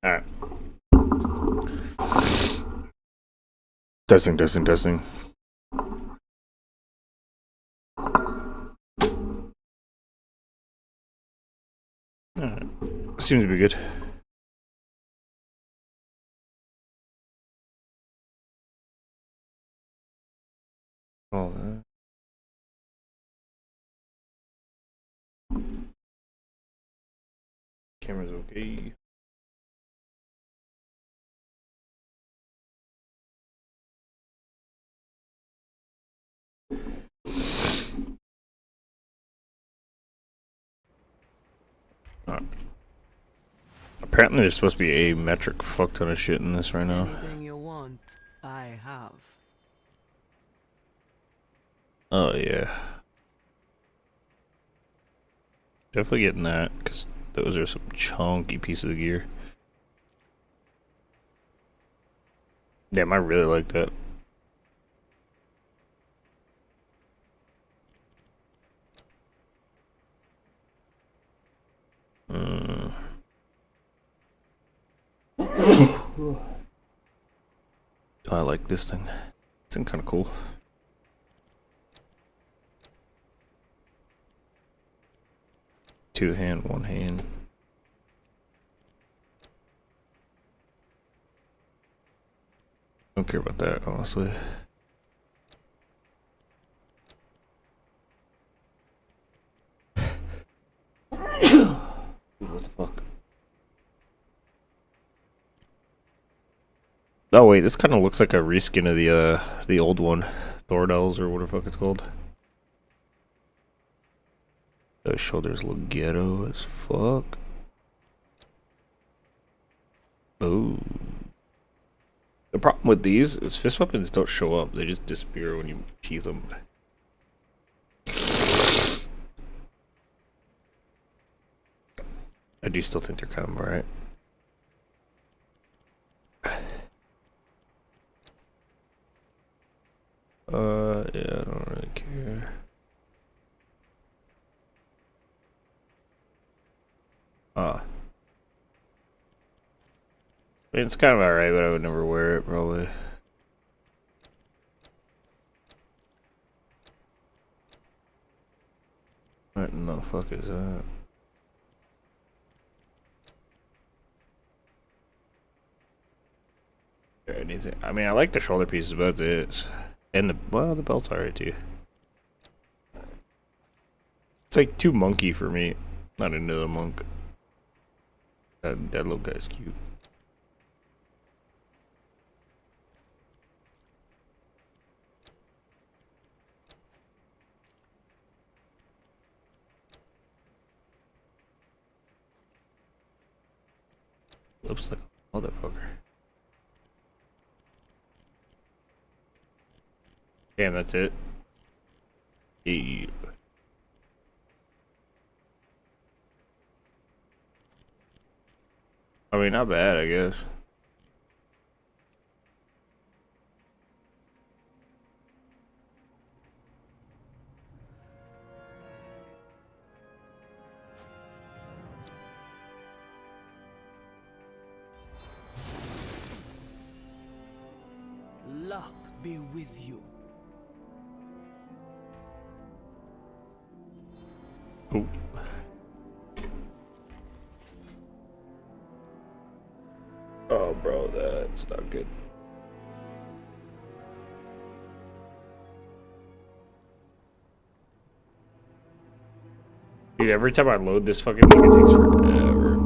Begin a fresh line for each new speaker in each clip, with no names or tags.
Alright. Testing, testing, testing. Alright. Seems to be good. All that. Camera's okay. Apparently there's supposed to be a metric fuck ton of shit in this right now.
Anything you want, I have.
Oh yeah. Definitely getting that, because those are some chunky pieces of gear. Damn, I really like that. I like this thing. This thing kind of cool. Two hand, one hand. Don't care about that, honestly. What the fuck? Oh wait, this kind of looks like a reskin of the old one, Thordell's or whatever the fuck it's called. Those shoulders look ghetto as fuck. Oh. The problem with these is fist weapons don't show up; they just disappear when you sheath them. I do still think they're kind of alright. Yeah, I don't really care. I mean, it's kind of alright, but I would never wear it, probably. What in the fuck is that? Anything? I mean, I like the shoulder pieces, but it's and the belt's alright too. It's like too monkey for me. Not into the monk. That little guy's cute. Looks like a motherfucker. Damn, that's it. Yeah. I mean, not bad, I guess.
Luck be with you.
Oh. Oh, bro, that's not good. Dude, every time I load this fucking thing, it takes forever.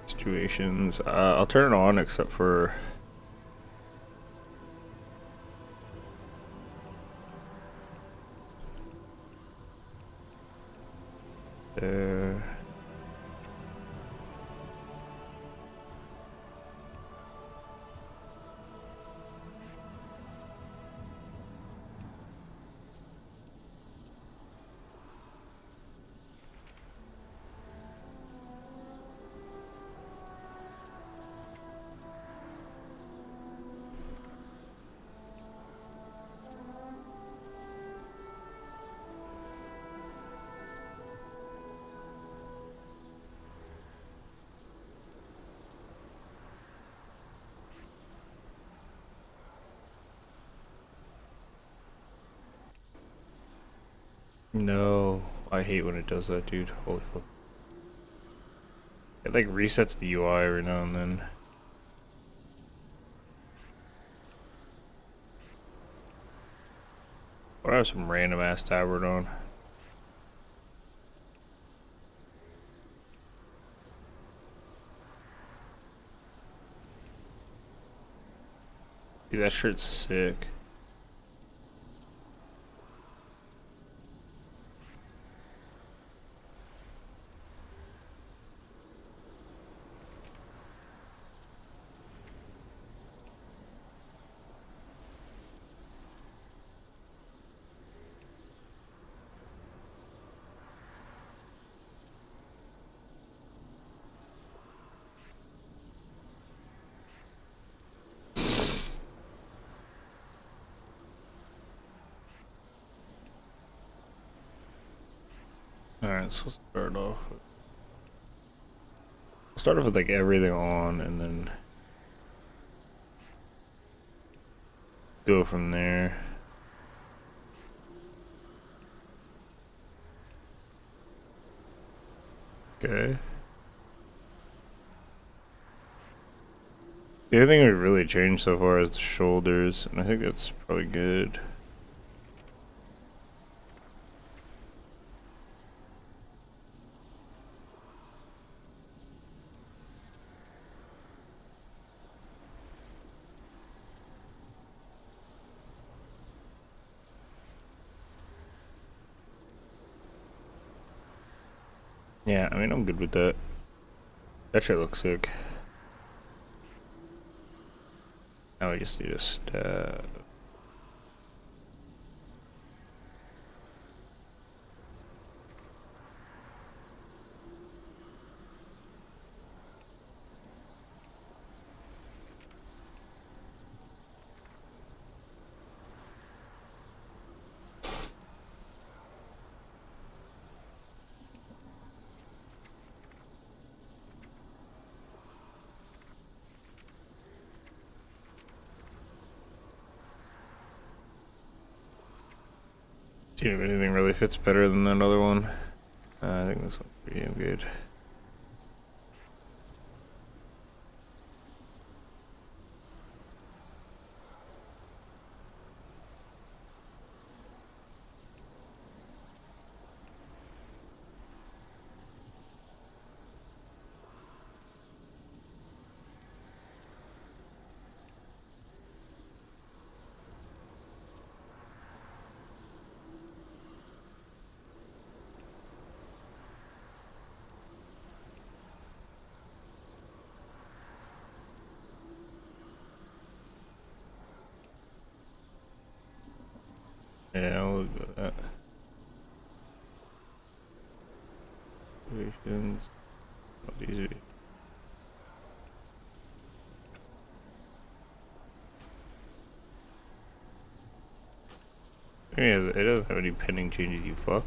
Situations. I'll turn it on except for there. No, I hate when it does that, dude. Holy fuck. It like resets the UI every now and then. But I have some random ass tabard on. Dude, that shirt's sick. Alright, so let's start off with like everything on and then go from there. Okay. The only thing we really changed so far is the shoulders, and I think that's probably good. Yeah, I mean, I'm good with that. That shit looks sick. Now we just need a stab. See if anything really fits better than that other one. I think this one's pretty damn good. Yeah, I'll look at that. Situations. Not easy. It doesn't have any pending changes, you fuck.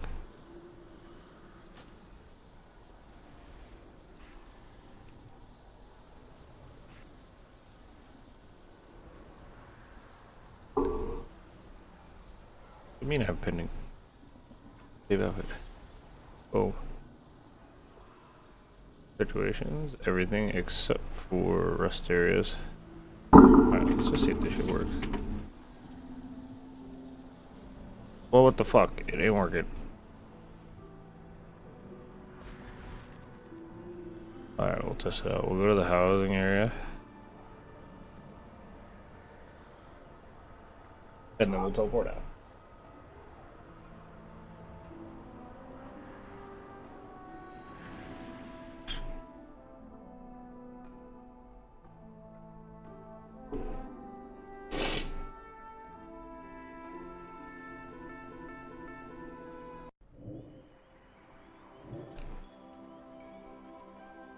I mean, I have pending. Save outfit. Oh. Situations, everything except for rest areas. Alright, let's just see if this shit works. Well, what the fuck? It ain't working. Alright, we'll test it out. We'll go to the housing area. And then we'll teleport out.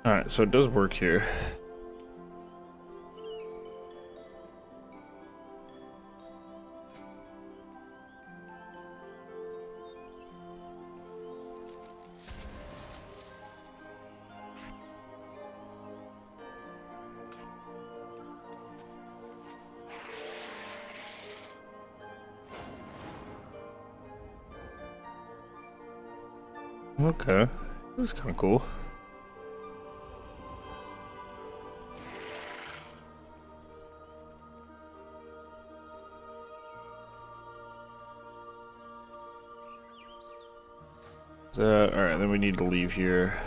Alright, so it does work here. Okay, this is kind of cool. Alright, then we need to leave here.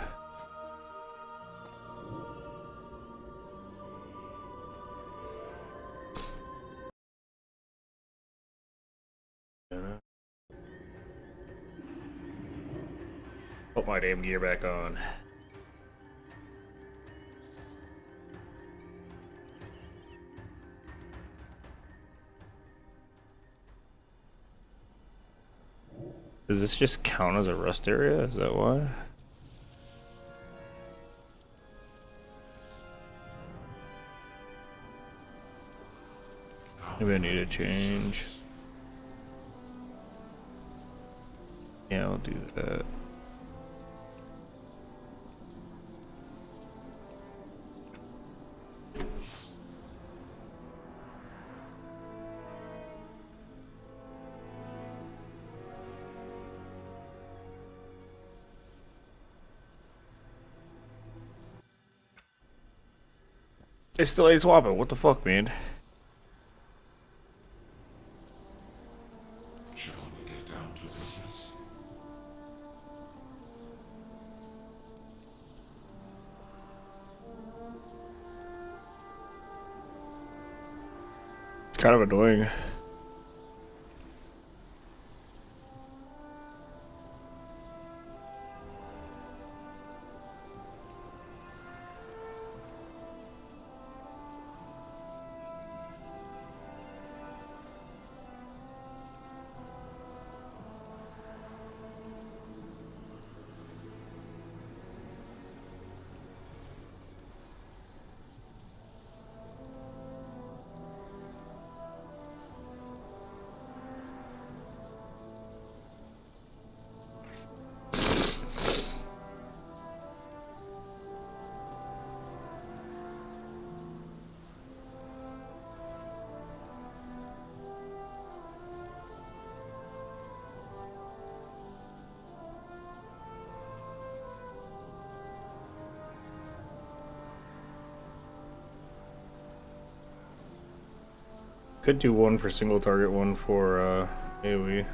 Put my damn gear back on. Does this just count as a rest area? Is that why? Maybe I need to change. Yeah, I'll do that. It still ain't swapping. What the fuck, man?
Shall we get down to business?
It's kind of annoying. Could do one for single target, one for AoE.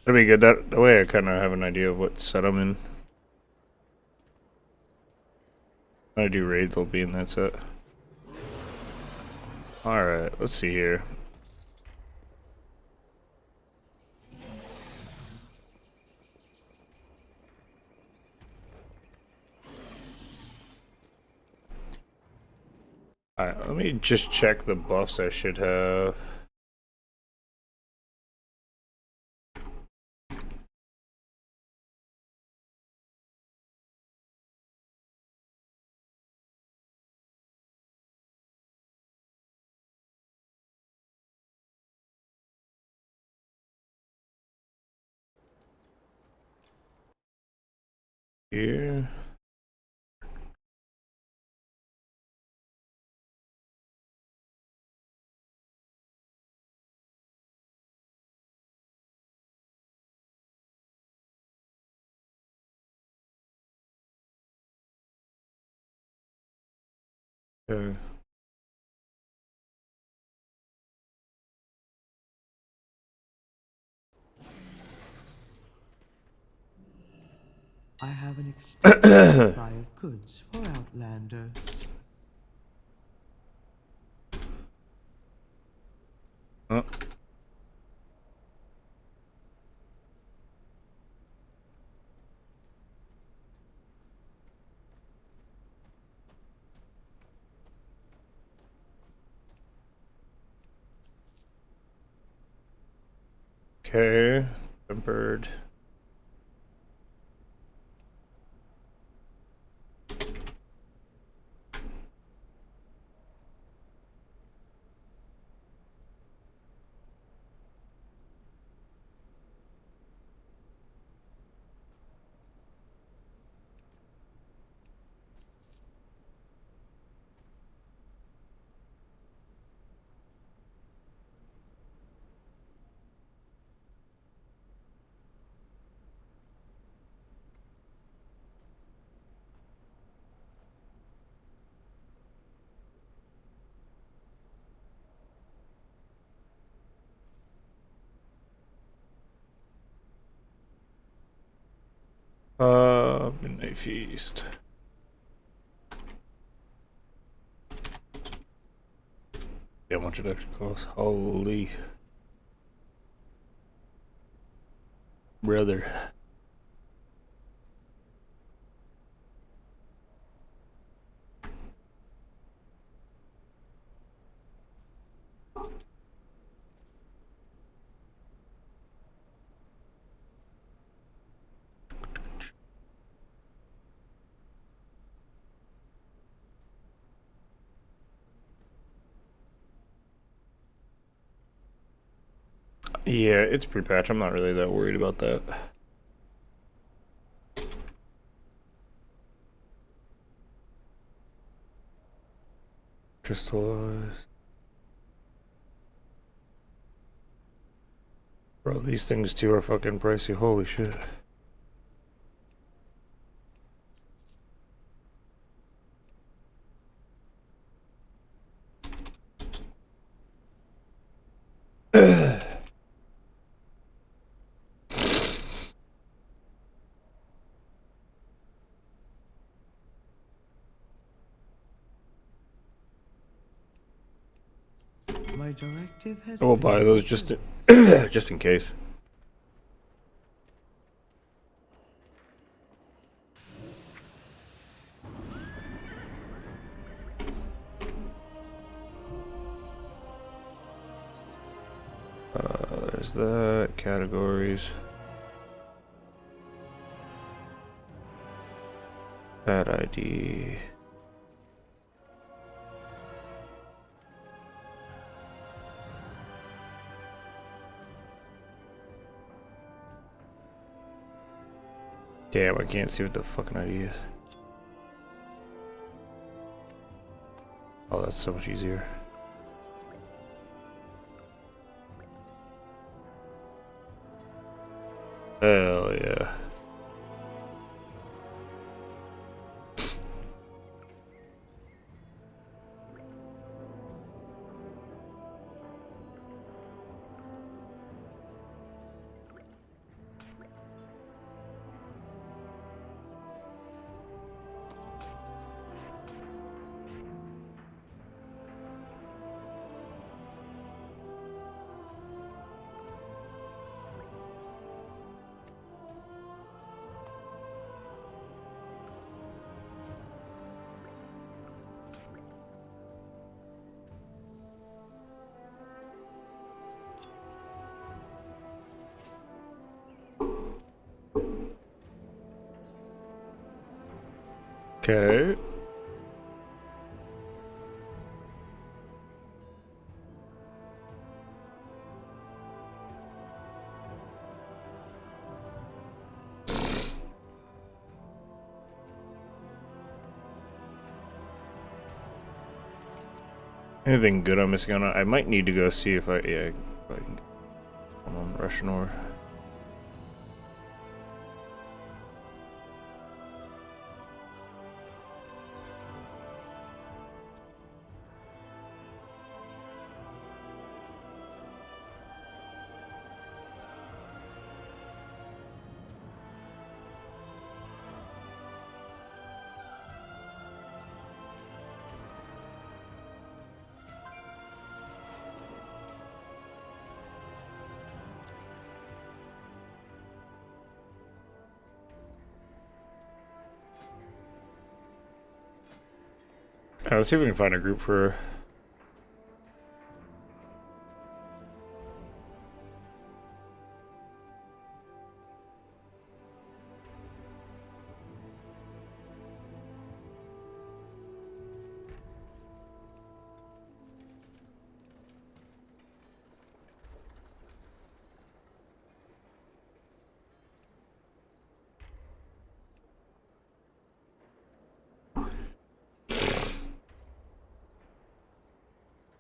That'd be good. That way I kind of have an idea of what set I'm in. When I do raids, I'll be in that set. Alright, let's see here. Alright, let me just check the buffs I should have. Here. Okay.
I have an extensive supply of goods for outlanders.
Oh. Okay, tempered. Midnight Feast. Yeah, how much it actually costs? Holy brother. Yeah, it's pre-patch. I'm not really that worried about that. Crystallize. Bro, these things too are fucking pricey. Holy shit.
My directive has
I will buy
been
those just just in case. There's that. Categories. Bad ID. Damn, I can't see what the fucking ID is. Oh, that's so much easier. Hell yeah. Okay. Anything good I'm missing on it? I might need to go see if I can get one on Russian ore. Let's see if we can find a group for her.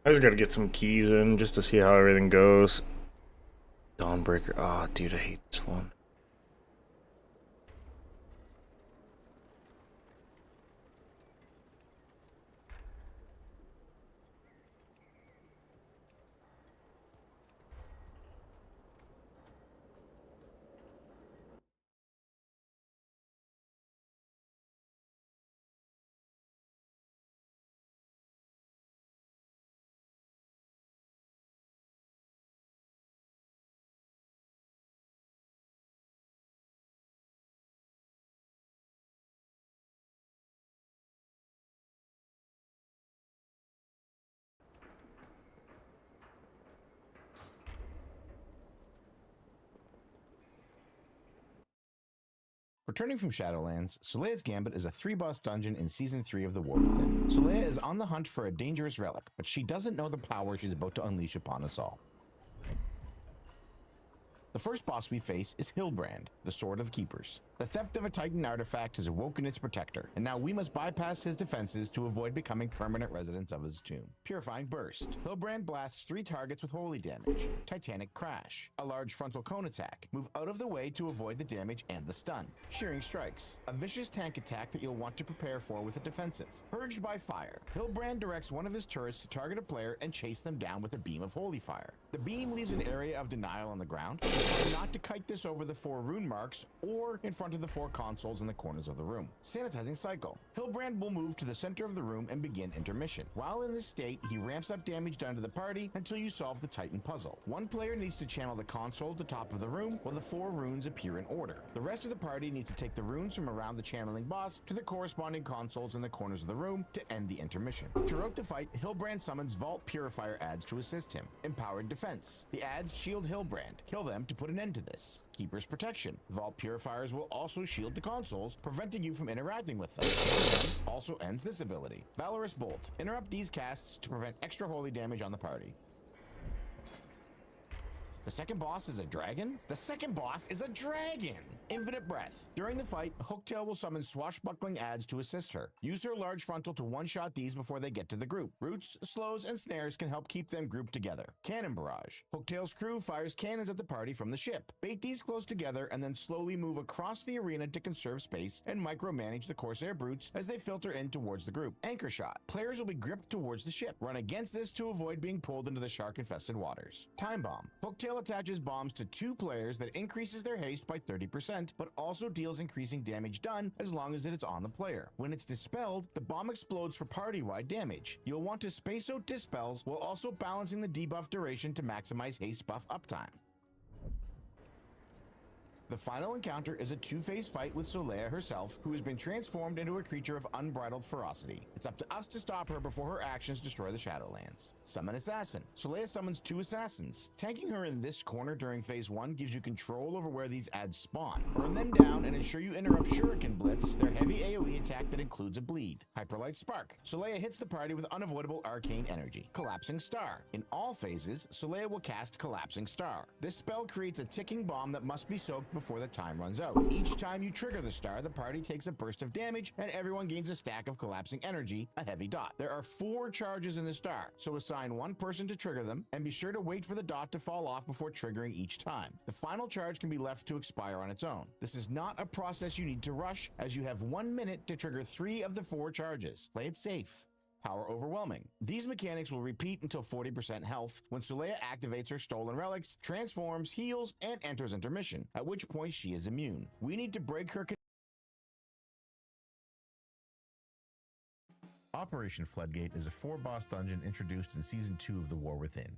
I just gotta get some keys in just to see how everything goes. Dawnbreaker. Oh, dude, I hate this one.
Returning from Shadowlands, Solea's Gambit is a 3-boss dungeon in Season 3 of The War Within. Solea is on the hunt for a dangerous relic, but she doesn't know the power she's about to unleash upon us all. The first boss we face is Hilbrand, the Sword of Keepers. The theft of a Titan artifact has awoken its protector, and now we must bypass his defenses to avoid becoming permanent residents of his tomb. Purifying Burst. Hilbrand blasts 3 targets with holy damage. Titanic Crash. A large frontal cone attack. Move out of the way to avoid the damage and the stun. Shearing Strikes. A vicious tank attack that you'll want to prepare for with a defensive. Purged by Fire. Hilbrand directs one of his turrets to target a player and chase them down with a beam of holy fire. The beam leaves an area of denial on the ground, so try not to kite this over the 4 rune marks or in front of the 4 consoles in the corners of the room. Sanitizing Cycle. Hilbrand will move to the center of the room and begin intermission. While in this state, he ramps up damage done to the party until you solve the Titan puzzle. One player needs to channel the console to the top of the room while the 4 runes appear in order. The rest of the party needs to take the runes from around the channeling boss to the corresponding consoles in the corners of the room to end the intermission. Throughout the fight, Hilbrand summons Vault Purifier adds to assist him. Empowered Defense. The adds shield Hilbrand. Kill them to put an end to this. Keeper's Protection. Vault Purifiers will also shield the consoles, preventing you from interacting with them. Also ends this ability. Valorous Bolt. Interrupt these casts to prevent extra holy damage on the party. The second boss is a dragon? The second boss is a dragon! Infinite Breath. During the fight, Hooktail will summon swashbuckling adds to assist her. Use her large frontal to one-shot these before they get to the group. Roots, slows, and snares can help keep them grouped together. Cannon Barrage. Hooktail's crew fires cannons at the party from the ship. Bait these close together and then slowly move across the arena to conserve space and micromanage the Corsair brutes as they filter in towards the group. Anchor Shot. Players will be gripped towards the ship. Run against this to avoid being pulled into the shark-infested waters. Time Bomb. Hooktail attaches bombs to 2 players that increases their haste by 30%, but also deals increasing damage done as long as it is on the player. When it's dispelled, the bomb explodes for party-wide damage. You'll want to space out dispels while also balancing the debuff duration to maximize haste buff uptime. The final encounter is a two-phase fight with Solea herself, who has been transformed into a creature of unbridled ferocity. It's up to us to stop her before her actions destroy the Shadowlands. Summon Assassin. Solea summons 2 assassins. Tanking her in this corner during phase 1 gives you control over where these ads spawn. Burn them down and ensure you interrupt Shuriken Blitz, their heavy AoE attack that includes a bleed. Hyperlight Spark. Solea hits the party with unavoidable arcane energy. Collapsing Star. In all phases, Solea will cast Collapsing Star. This spell creates a ticking bomb that must be soaked before the time runs out. Each time you trigger the star, the party takes a burst of damage and everyone gains a stack of collapsing energy, a heavy dot. There are 4 charges in the star, so assign 1 person to trigger them and be sure to wait for the dot to fall off before triggering each time. The final charge can be left to expire on its own. This is not a process you need to rush, as you have 1 minute to trigger 3 of the 4 charges. Play it safe. Power Overwhelming. These mechanics will repeat until 40% health when Solea activates her stolen relics, transforms, heals, and enters intermission, at which point she is immune. We need to break her. Operation Floodgate is a 4-boss dungeon introduced in Season 2 of The War Within.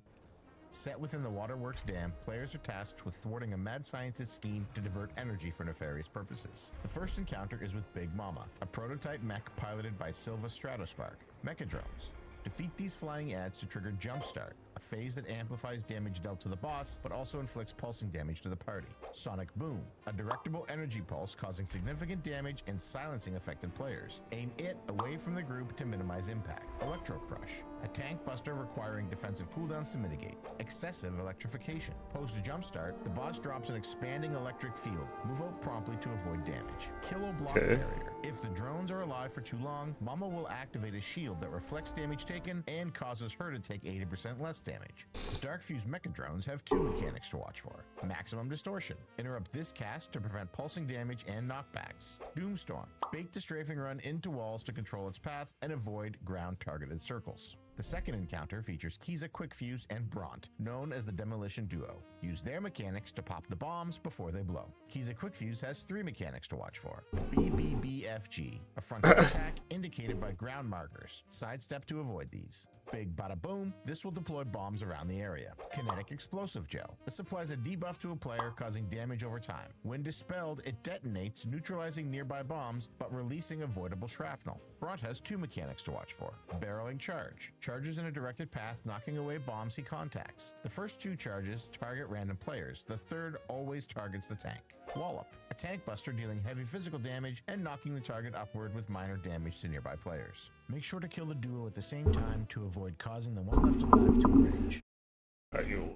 Set within the Waterworks Dam, players are tasked with thwarting a mad scientist's scheme to divert energy for nefarious purposes. The first encounter is with Big Mama, a prototype mech piloted by Silva Stratospark. Mechadrones. Defeat these flying ads to trigger Jumpstart, a phase that amplifies damage dealt to the boss, but also inflicts pulsing damage to the party. Sonic Boom, a directable energy pulse causing significant damage and silencing affected players. Aim it away from the group to minimize impact. Electro Crush, a tank buster requiring defensive cooldowns to mitigate. Excessive Electrification. Post Jumpstart, the boss drops an expanding electric field. Move out promptly to avoid damage. Kilo Block Barrier. If the drones are alive for too long, Mama will activate a shield that reflects damage taken and causes her to take 80% less damage. Darkfuse Mechadrones have 2 mechanics to watch for. Maximum Distortion. Interrupt this cast to prevent pulsing damage and knockbacks. Doomstorm. Bake the strafing run into walls to control its path and avoid ground-targeted circles. The second encounter features Kiza Quickfuse and Bront, known as the Demolition Duo. Use their mechanics to pop the bombs before they blow. Kiza Quickfuse has 3 mechanics to watch for. BBBFG, a frontal attack indicated by ground markers. Sidestep to avoid these. Big Bada Boom, this will deploy bombs around the area. Kinetic Explosive Gel. This applies a debuff to a player, causing damage over time. When dispelled, it detonates, neutralizing nearby bombs, but releasing avoidable shrapnel. Bront has 2 mechanics to watch for. Barreling Charge. Charges in a directed path, knocking away bombs he contacts. The first 2 charges target random players. The third always targets the tank. Wallop. A tank buster dealing heavy physical damage and knocking the target upward with minor damage to nearby players. Make sure to kill the duo at the same time to avoid causing the one left alive to enrage.
Are you?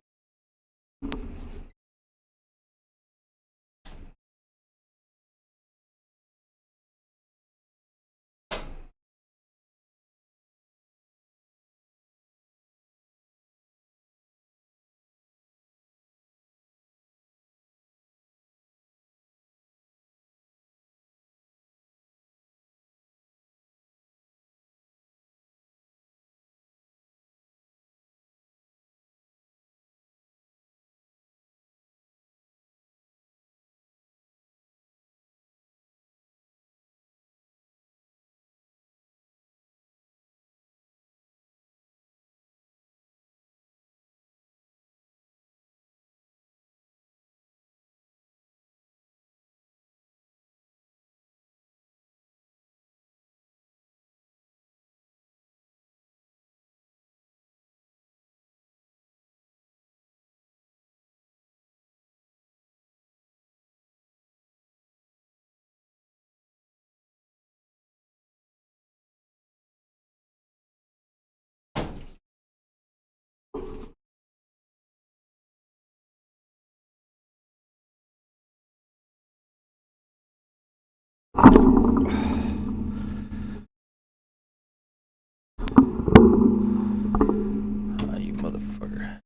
You motherfucker.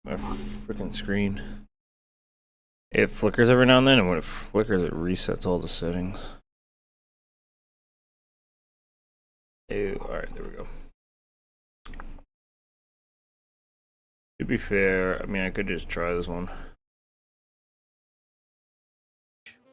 My freaking screen. It flickers every now and then, and when it flickers, it resets all the settings. Ew, alright, there we go. To be fair, I mean, I could just try this one.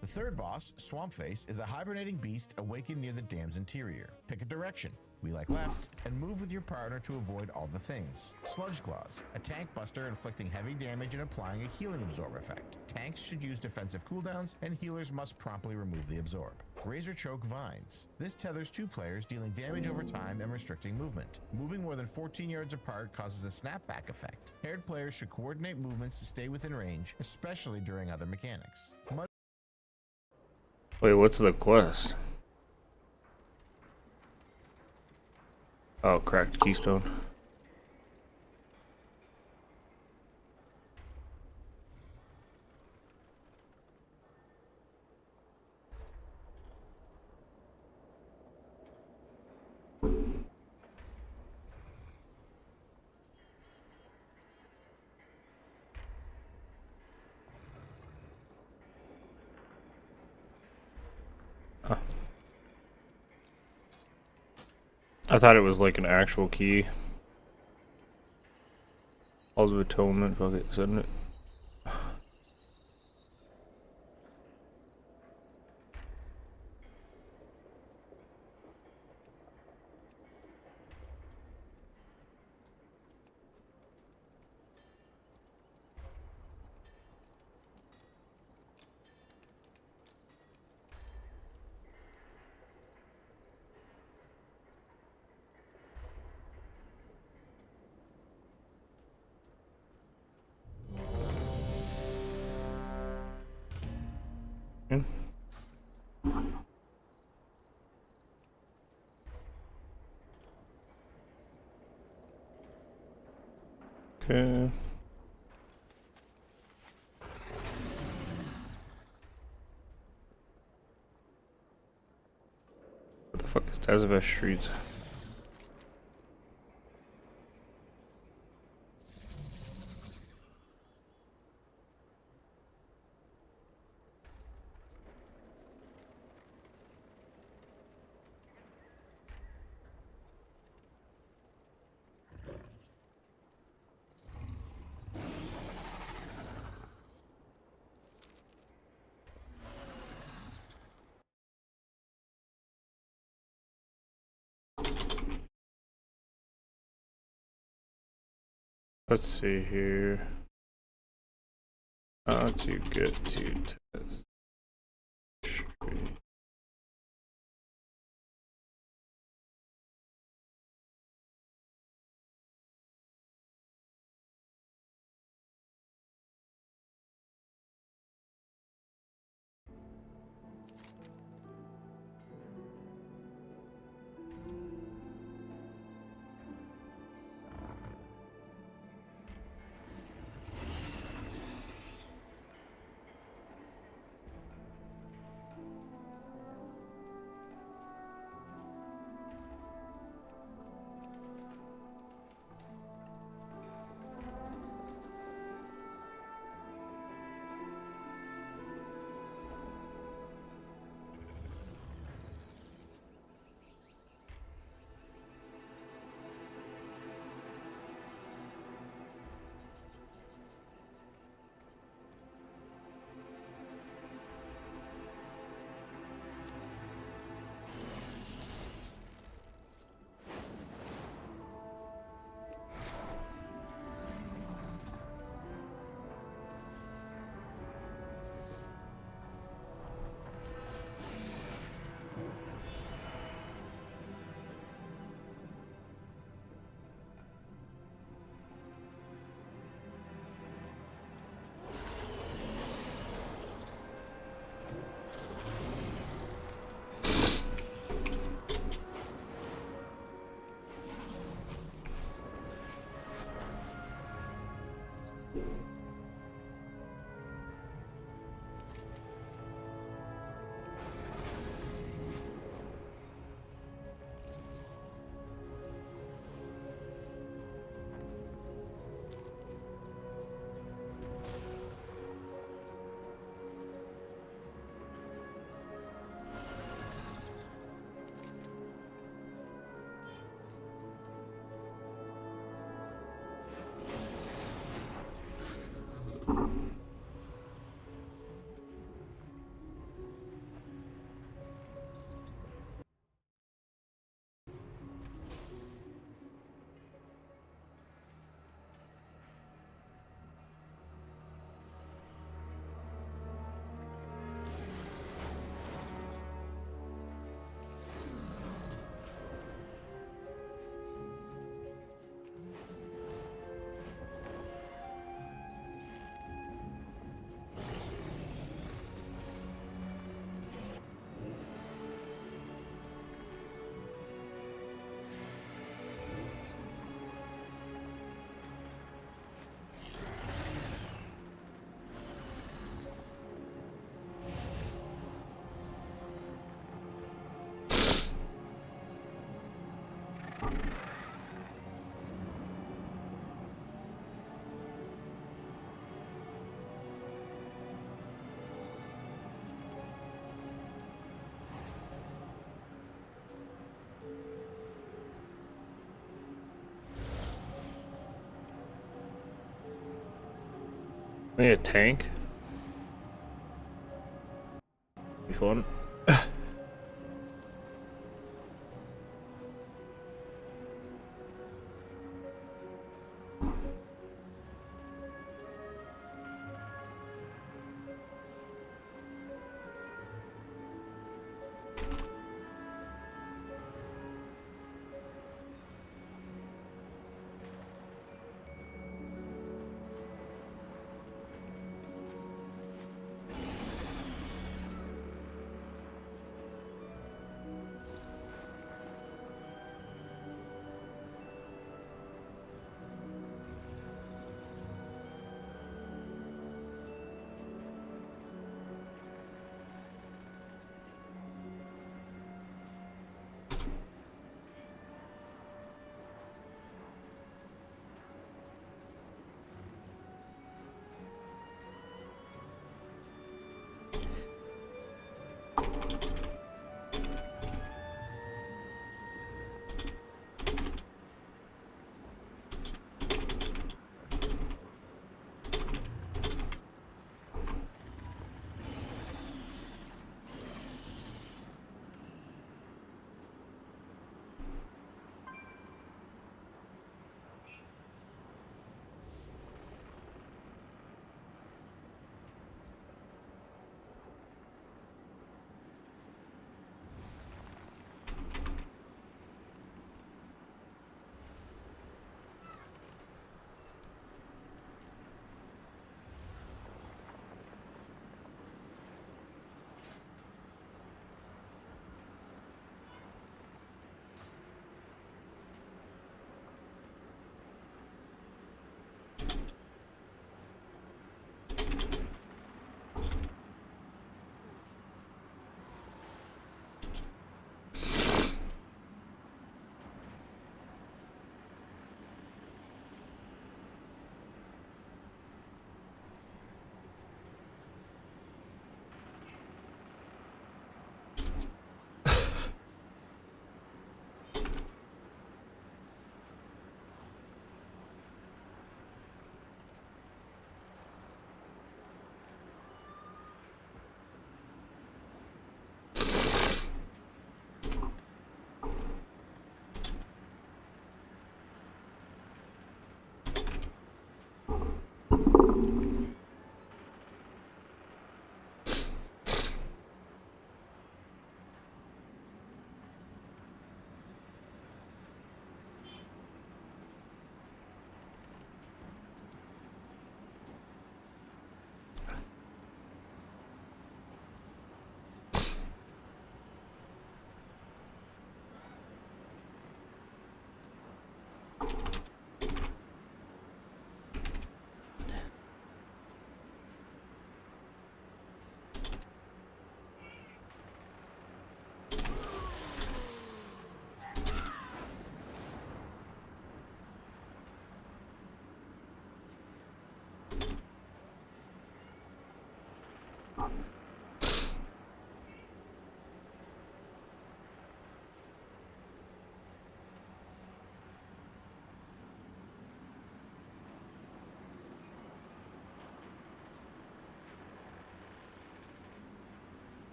The third boss, Swampface, is a hibernating beast awakened near the dam's interior. Pick a direction. we like left, and move with your partner to avoid all the things. Sludge Claws, a tank buster inflicting heavy damage and applying a healing absorb effect. Tanks should use defensive cooldowns, and healers must promptly remove the absorb. Razor Choke Vines. This tethers 2 players, dealing damage over time and restricting movement. Moving more than 14 yards apart causes a snapback effect. Paired players should coordinate movements to stay within range, especially during other mechanics.
Wait, what's the quest? Oh, cracked keystone. Oh. I thought it was like an actual key. Halls of Atonement, fuck it, isn't it? Hmm. Okay. What the fuck is Tazavest Streets? Let's see here. How to get to Taz Street. Maybe a tank. Be fun.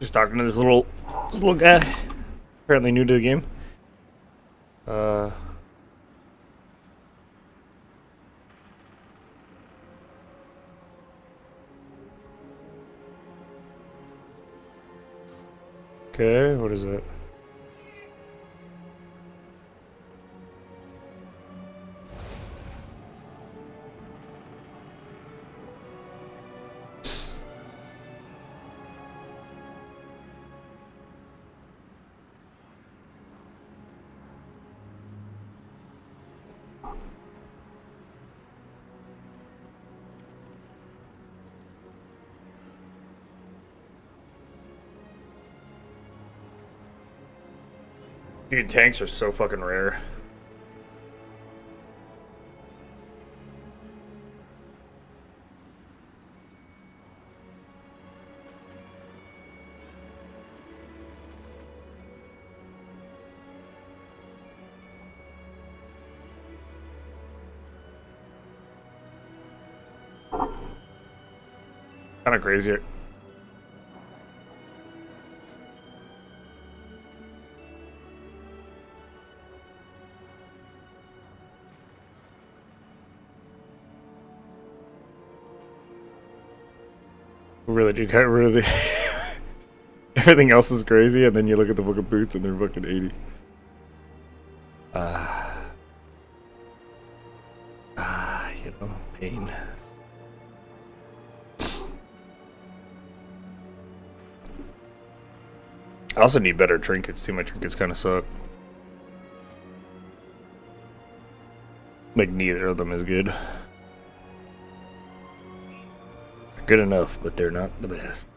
Just talking to this little guy, apparently new to the game. Okay, what is it? Dude, tanks are so fucking rare. Kind of crazy. Really do got rid of the everything else is crazy, and then you look at the fucking boots and they're fucking 80. You know, pain. I also need better trinkets too. My trinkets kind of suck. Like, neither of them is good. They're good enough, but they're not the best.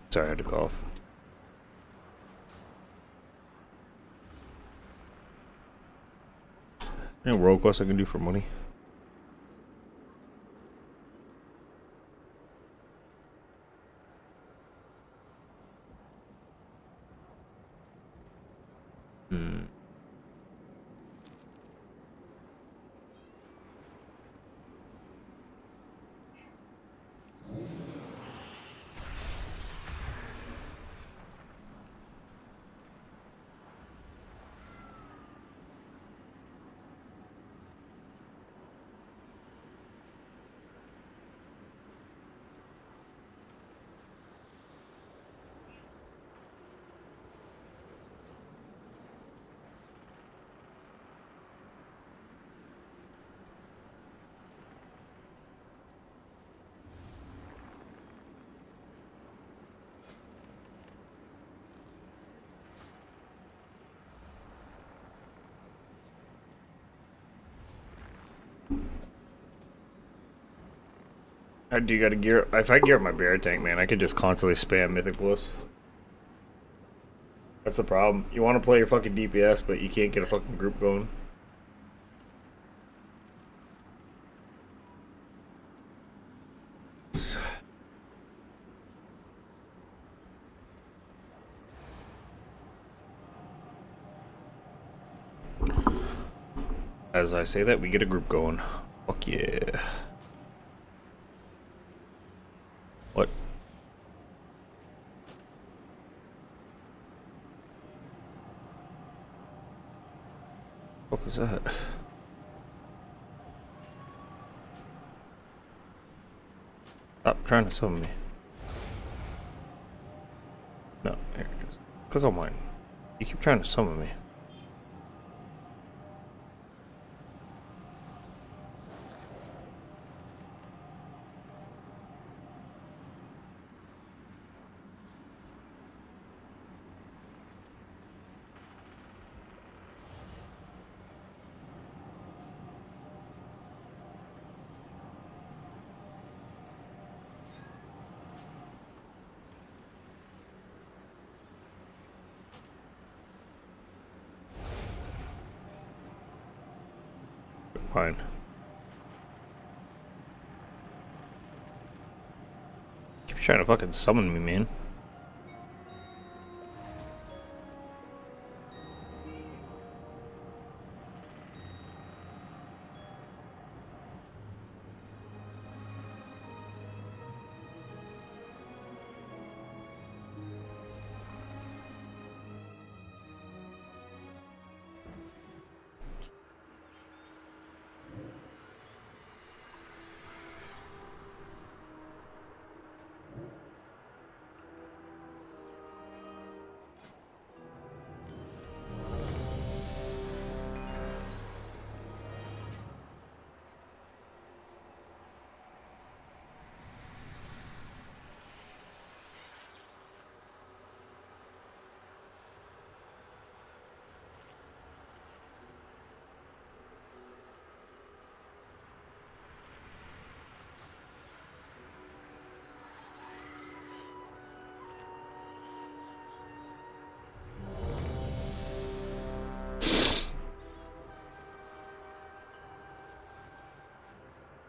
Sorry, I had to cough. Any world quest I can do for money? I do gotta gear. If I gear up my bear tank, man, I could just constantly spam Mythic Plus. That's the problem. You want to play your fucking DPS, but you can't get a fucking group going. As I say that, we get a group going. Fuck yeah. What? What was that? Stop trying to summon me. No, here it is. Click on mine. You keep trying to summon me. Fine. Keep trying to fucking summon me, man.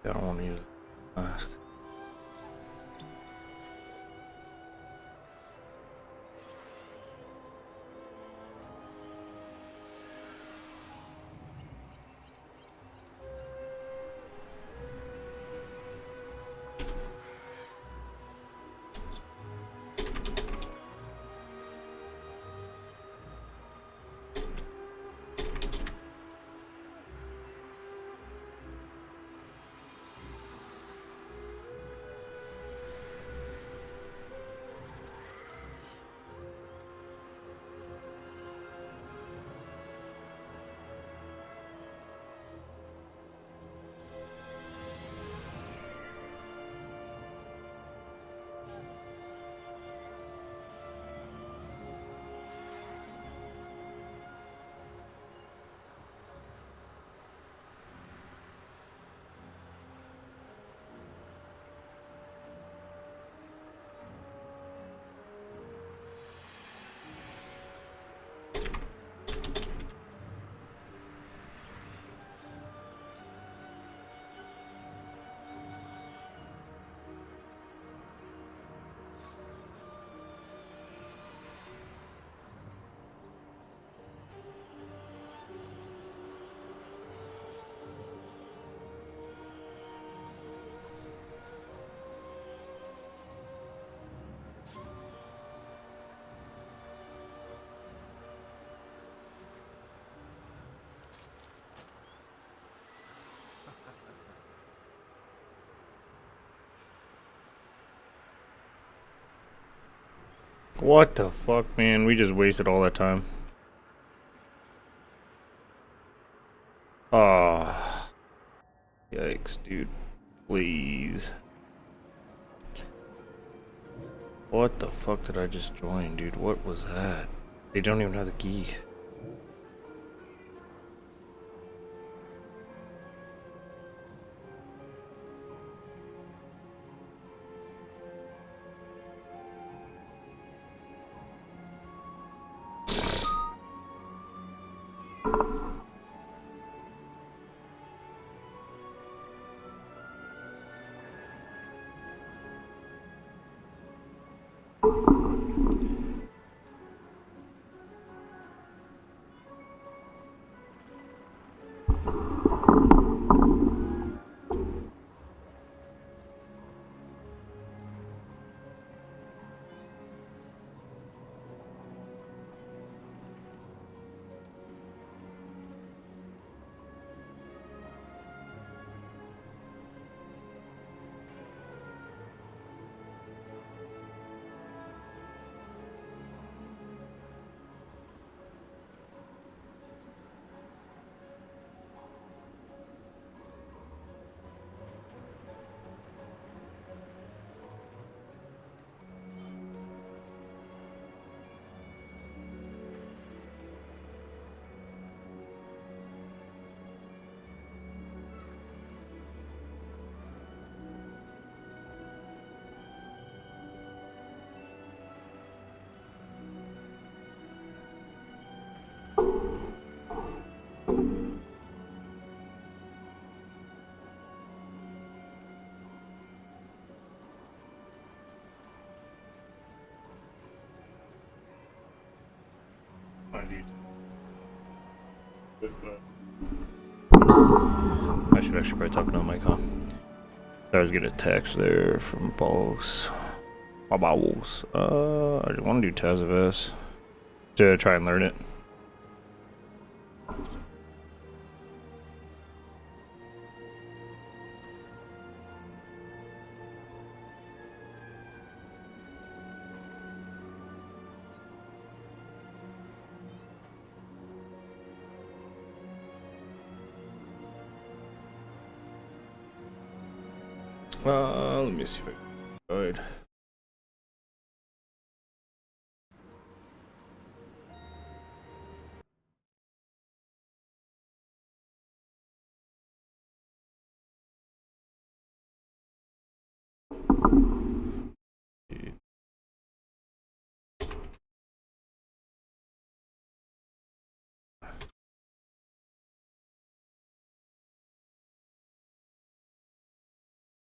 I don't want to use a mask. What the fuck, man? We just wasted all that time. Ah, yikes, dude. Please. What the fuck did I just join, dude? What was that? They don't even have the key. I should actually probably talk to my con. I was getting a text there from Boss. My bowels. I want to do Tazavas to try and learn it. Let me see if I can guide.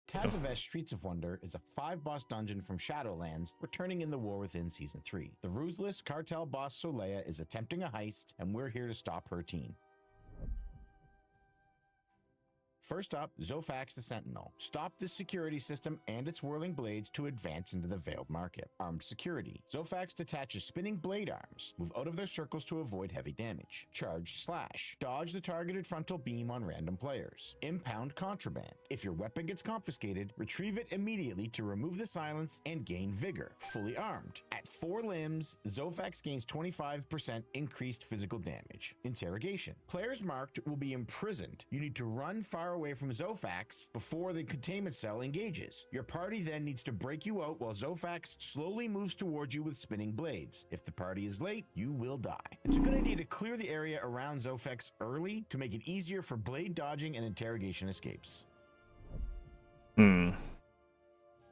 Taz of S Streets of Wonder is a 5-boss dungeon from Shadowlands returning in The War Within Season 3. The ruthless cartel boss Solea is attempting a heist, and we're here to stop her team. First up, Zophax the Sentinel. Stop this security system and its whirling blades to advance into the Veiled Market. Armed security. Zophax detaches spinning blade arms. Move out of their circles to avoid heavy damage. Charge Slash. Dodge the targeted frontal beam on random players. Impound Contraband. If your weapon gets confiscated, retrieve it immediately to remove the silence and gain vigor. Fully armed. At 4 limbs, Zophax gains 25% increased physical damage. Interrogation. Players marked will be imprisoned. You need to run far away from Zophax before the containment cell engages. Your party then needs to break you out while Zophax slowly moves towards you with spinning blades. If the party is late, you will die. It's a good idea to clear the area around Zophax early to make it easier for blade dodging and interrogation escapes.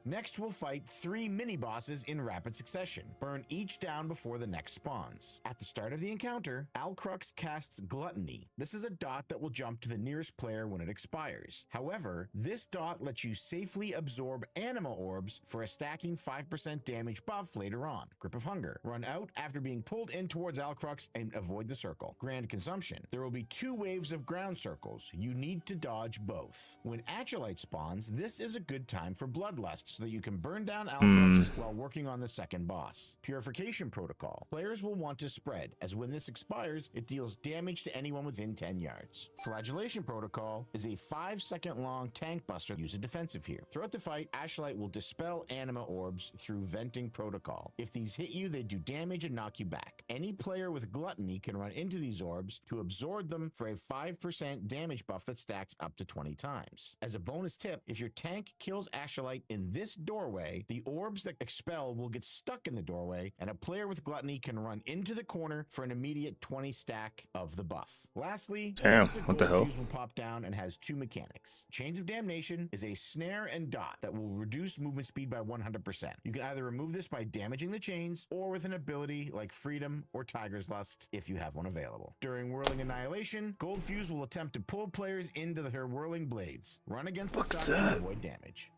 Next, we'll fight 3 mini-bosses in rapid succession. Burn each down before the next spawns. At the start of the encounter, Alcrux casts Gluttony. This is a dot that will jump to the nearest player when it expires. However, this dot lets you safely absorb anima orbs for a stacking 5% damage buff later on. Grip of Hunger. Run out after being pulled in towards Alcrux and avoid the circle. Grand Consumption. There will be 2 waves of ground circles. You need to dodge both. When Acolyte spawns, this is a good time for Bloodlust, so that you can burn down Alcrux while working on the second boss. Purification Protocol. Players will want to spread, as when this expires, it deals damage to anyone within 10 yards. Flagellation Protocol is a 5-second long tank buster. Use a defensive here. Throughout the fight, Ashlight will dispel anima orbs through Venting Protocol. If these hit you, they do damage and knock you back. Any player with Gluttony can run into these orbs to absorb them for a 5% damage buff that stacks up to 20 times. As a bonus tip, if your tank kills Ashlight in this doorway, the orbs that expel will get stuck in the doorway, and a player with Gluttony can run into the corner for an immediate 20 stack of the buff. Lastly,
What the hell?
Fuse will pop down and has 2 mechanics. Chains of Damnation is a snare and dot that will reduce movement speed by 100%. You can either remove this by damaging the chains or with an ability like Freedom or Tiger's Lust if you have one available. During Whirling Annihilation, Gold Fuse will attempt to pull players into her whirling blades. Run against the sun to avoid damage.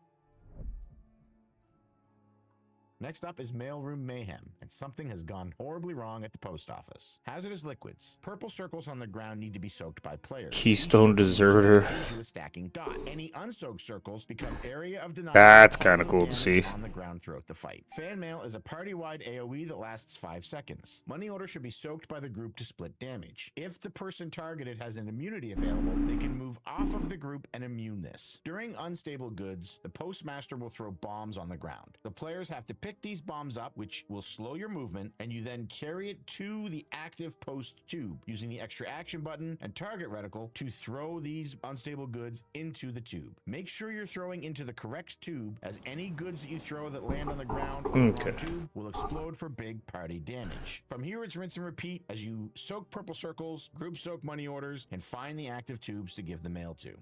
Next up is Mailroom Mayhem, and something has gone horribly wrong at the post office. Hazardous liquids. Purple circles on the ground need to be soaked by players.
Keystone Deserter.
A stacking dot. Any unsoaked circles become area of denial.
That's kind of cool to see.
On the ground throughout the fight. Fan mail is a party-wide AoE that lasts 5 seconds. Money order should be soaked by the group to split damage. If the person targeted has an immunity available, they can move off of the group and immune this. During unstable goods, the postmaster will throw bombs on the ground. The players have to pick these bombs up, which will slow your movement, and you then carry it to the active post tube using the extra action button and target reticle to throw these unstable goods into the tube. Make sure you're throwing into the correct tube, as any goods that you throw that land on the ground or the wrong tube will explode for big party damage. From here, it's rinse and repeat as you soak purple circles, group soak money orders, and find the active tubes to give the mail to.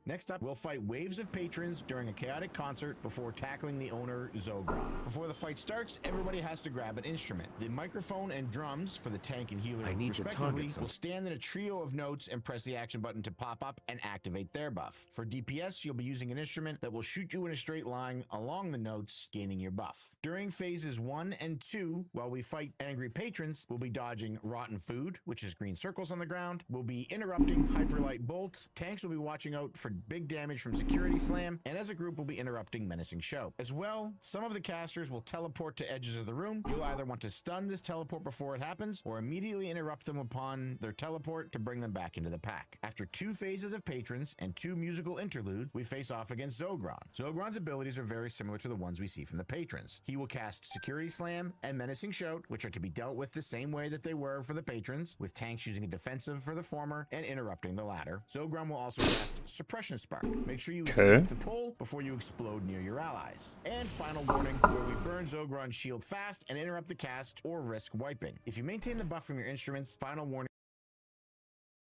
Next up, we'll fight waves of patrons during a chaotic concert before tackling the owner, Zogron. Before the fight starts, everybody has to grab an instrument. The microphone and drums for the tank and healer, respectively, will stand in a trio of notes and press the action button to pop up and activate their buff. For DPS, you'll be using an instrument that will shoot you in a straight line along the notes, gaining your buff. During phases 1 and 2, while we fight angry patrons, we'll be dodging rotten food, which is green circles on the ground. We'll be interrupting Hyperlight Bolt. Tanks will be watching out for big damage from Security Slam, and as a group we'll be interrupting Menacing Shout. As well, some of the casters will teleport to edges of the room. You'll either want to stun this teleport before it happens, or immediately interrupt them upon their teleport to bring them back into the pack. After 2 phases of patrons and 2 musical interludes, we face off against Zogron. Zogron's abilities are very similar to the ones we see from the patrons. He will cast Security Slam and Menacing Shout, which are to be dealt with the same way that they were for the patrons, with tanks using a defensive for the former and interrupting the latter. Zogron will also cast Suppression Spark. Make sure you escape the pull before you explode near your allies. And final warning, where we burn Zogron's shield fast and interrupt the cast or risk wiping. If you maintain the buff from your instruments, final warning,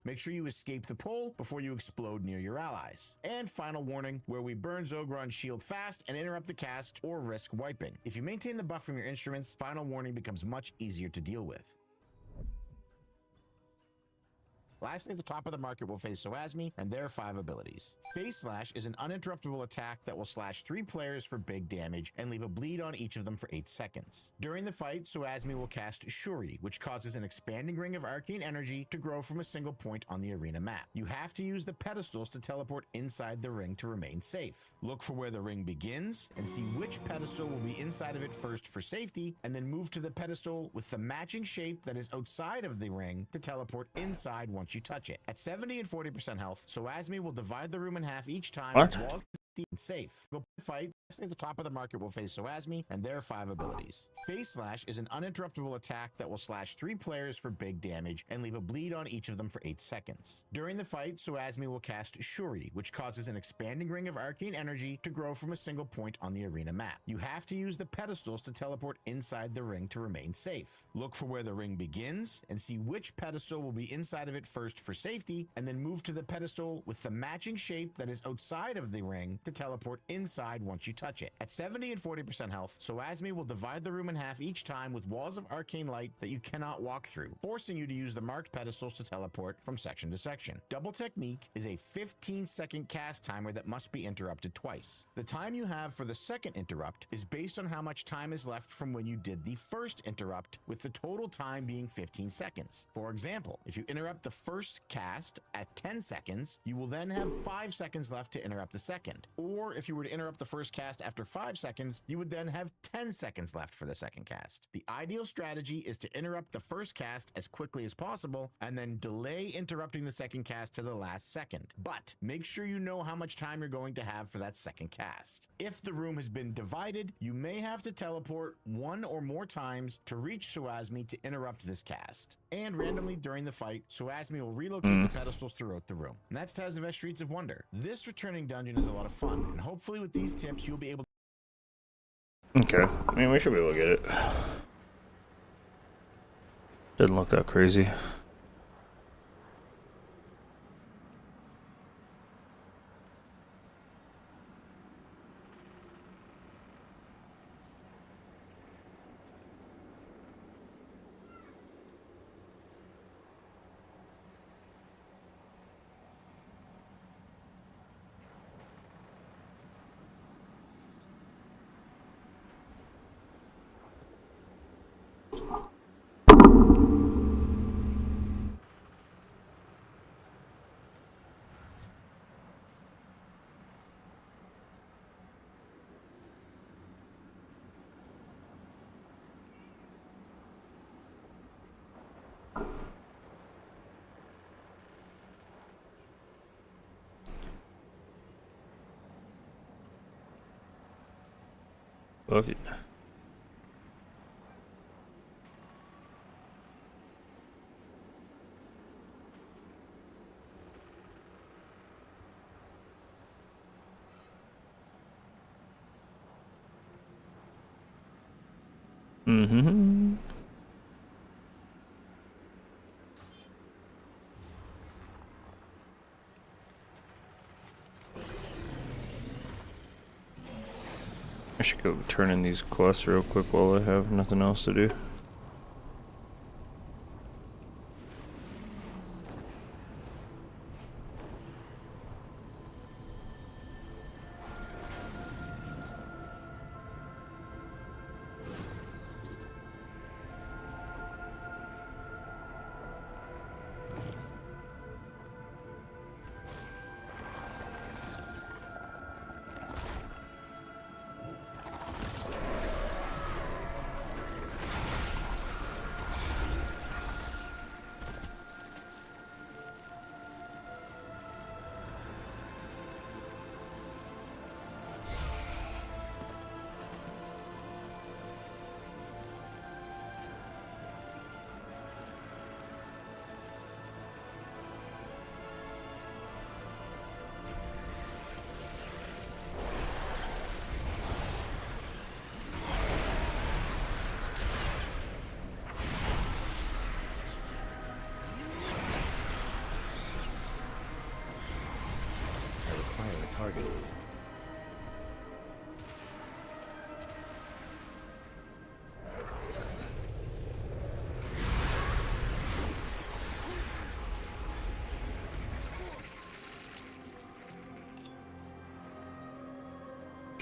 make sure you escape the pull before you explode near your allies. And final warning, where we burn Zogron's shield fast and interrupt the cast or risk wiping. If you maintain the buff from your instruments, final warning becomes much easier to deal with. Lastly, the top of the market will face Soasmi and their 5 abilities. Phase Slash is an uninterruptible attack that will slash 3 players for big damage and leave a bleed on each of them for 8 seconds. During the fight, Soasmi will cast Shuri, which causes an expanding ring of arcane energy to grow from a single point on the arena map. You have to use the pedestals to teleport inside the ring to remain safe. Look for where the ring begins and see which pedestal will be inside of it first for safety, and then move to the pedestal with the matching shape that is outside of the ring to teleport inside once you touch it. At 70 and 40% health, Soasmi will divide the room in half each time.
What?
With walls and safe. Go fight. Lastly, the top of the market will face Soasmi and their 5 abilities. Phase Slash is an uninterruptible attack that will slash 3 players for big damage and leave a bleed on each of them for 8 seconds. During the fight, Soasmi will cast Shuri, which causes an expanding ring of arcane energy to grow from a single point on the arena map. You have to use the pedestals to teleport inside the ring to remain safe. Look for where the ring begins and see which pedestal will be inside of it first for safety, and then move to the pedestal with the matching shape that is outside of the ring to teleport inside once you touch it. At 70 and 40% health, Soasmi will divide the room in half each time with walls of arcane light that you cannot walk through, forcing you to use the marked pedestals to teleport from section to section. Double Technique is a 15-second cast timer that must be interrupted twice. The time you have for the second interrupt is based on how much time is left from when you did the first interrupt, with the total time being 15 seconds. For example, if you interrupt the first cast at 10 seconds, you will then have 5 seconds left to interrupt the second. Or if you were to interrupt the first cast after 5 seconds, you would then have 10 seconds left for the second cast. The ideal strategy is to interrupt the first cast as quickly as possible and then delay interrupting the second cast to the last second. But make sure you know how much time you're going to have for that second cast. If the room has been divided, you may have to teleport 1 or more times to reach Soasmi to interrupt this cast. And randomly during the fight, Soasmi will relocate the pedestals throughout the room. And that's Taz of S Streets of Wonder. This returning dungeon is a lot of fun, and hopefully with these tips you'll be able to...
Okay, I mean, we should be able to get it. Didn't look that crazy. Okay. Mm-hmm. I should go turn in these quests real quick while I have nothing else to do.
Target.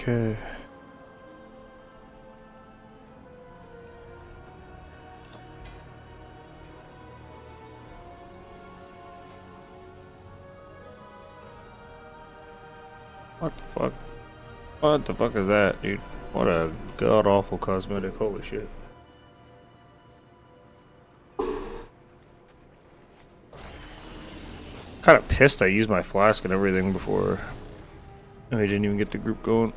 Okay. What the fuck? What the fuck is that, dude? What a god awful cosmetic, holy shit. Kinda pissed I used my flask and everything before. I didn't even get the group going.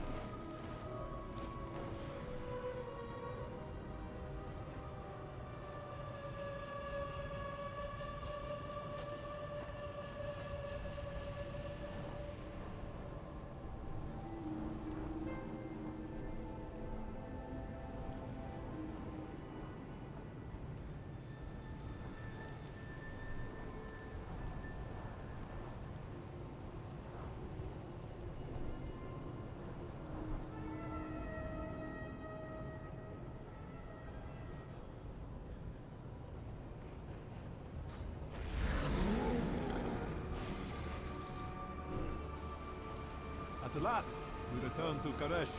At last, we return to Karesh.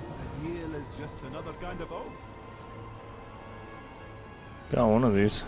A deal is just another kind of oath.
Got one of these.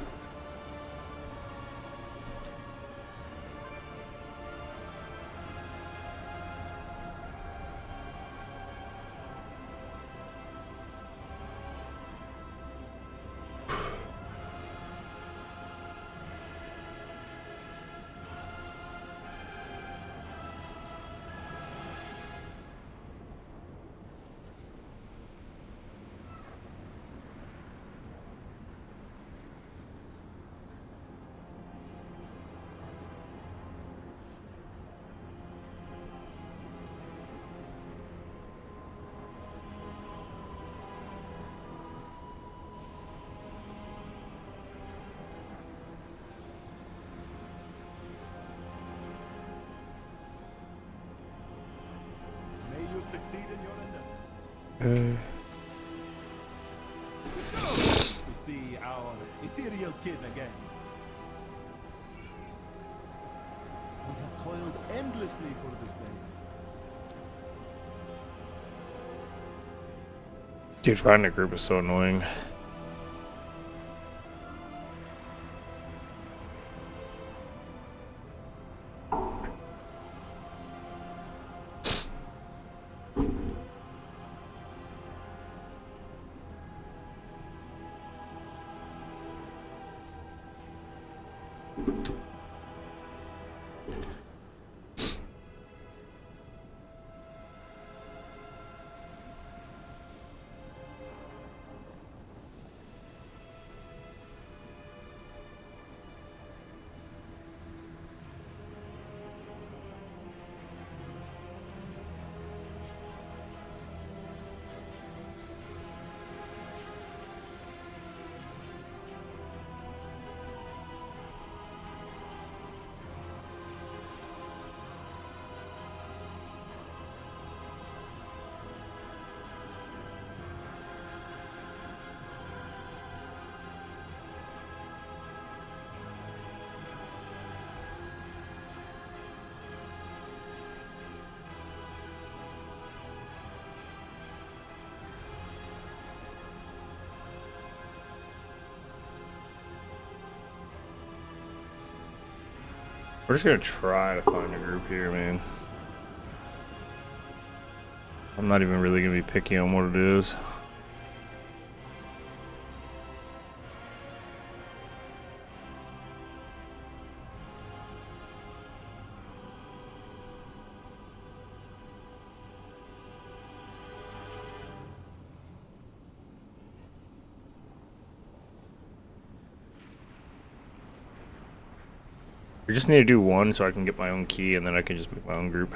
May you succeed in your endeavors. To see our ethereal kin again. We have toiled endlessly for this day.
Dude, finding a group is so annoying. We're just gonna try to find a group here, man. I'm not even really gonna be picky on what it is. We just need to do one so I can get my own key and then I can just make my own group.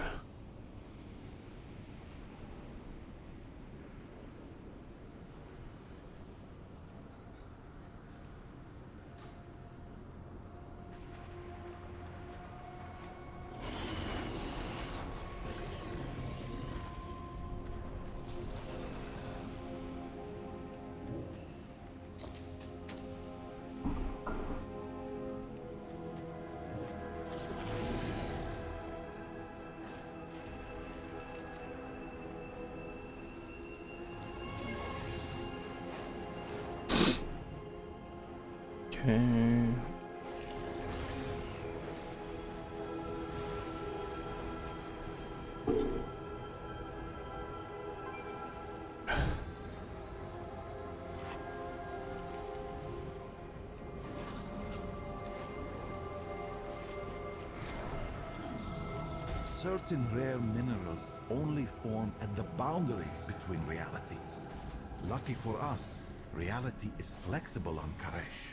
Certain rare minerals only form at the boundaries between realities. Lucky for us, reality is flexible on Karesh.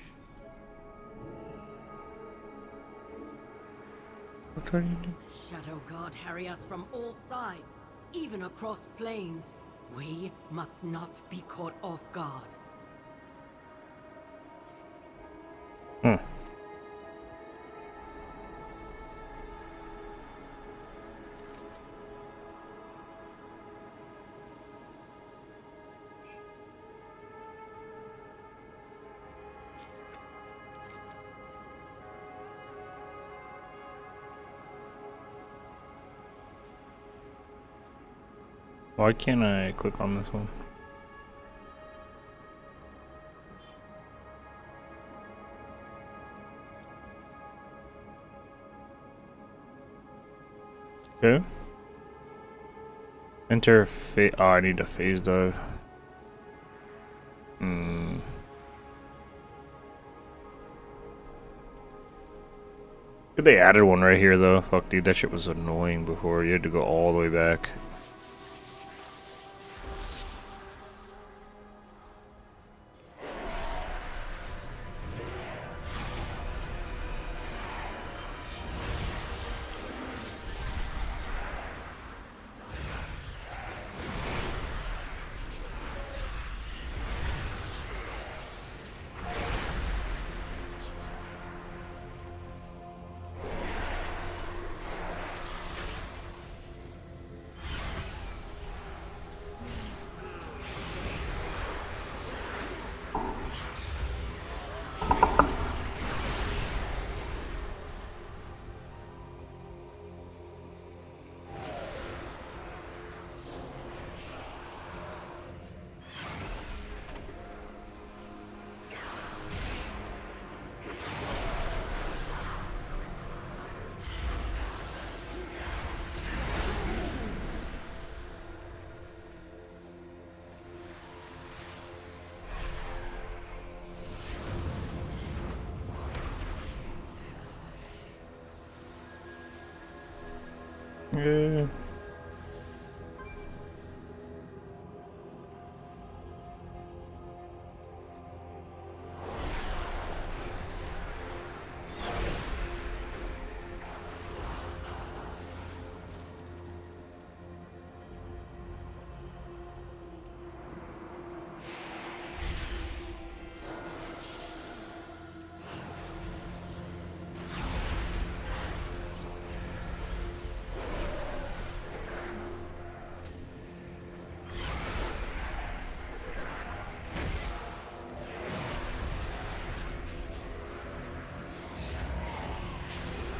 What are you doing?
Shadow God harry us from all sides, even across planes. We must not be caught off guard.
Hmm. Why can't I click on this one? Okay. Enter phase. Oh, I need a phase dive. Hmm. They added one right here though. Fuck, dude, that shit was annoying before. You had to go all the way back. Yeah.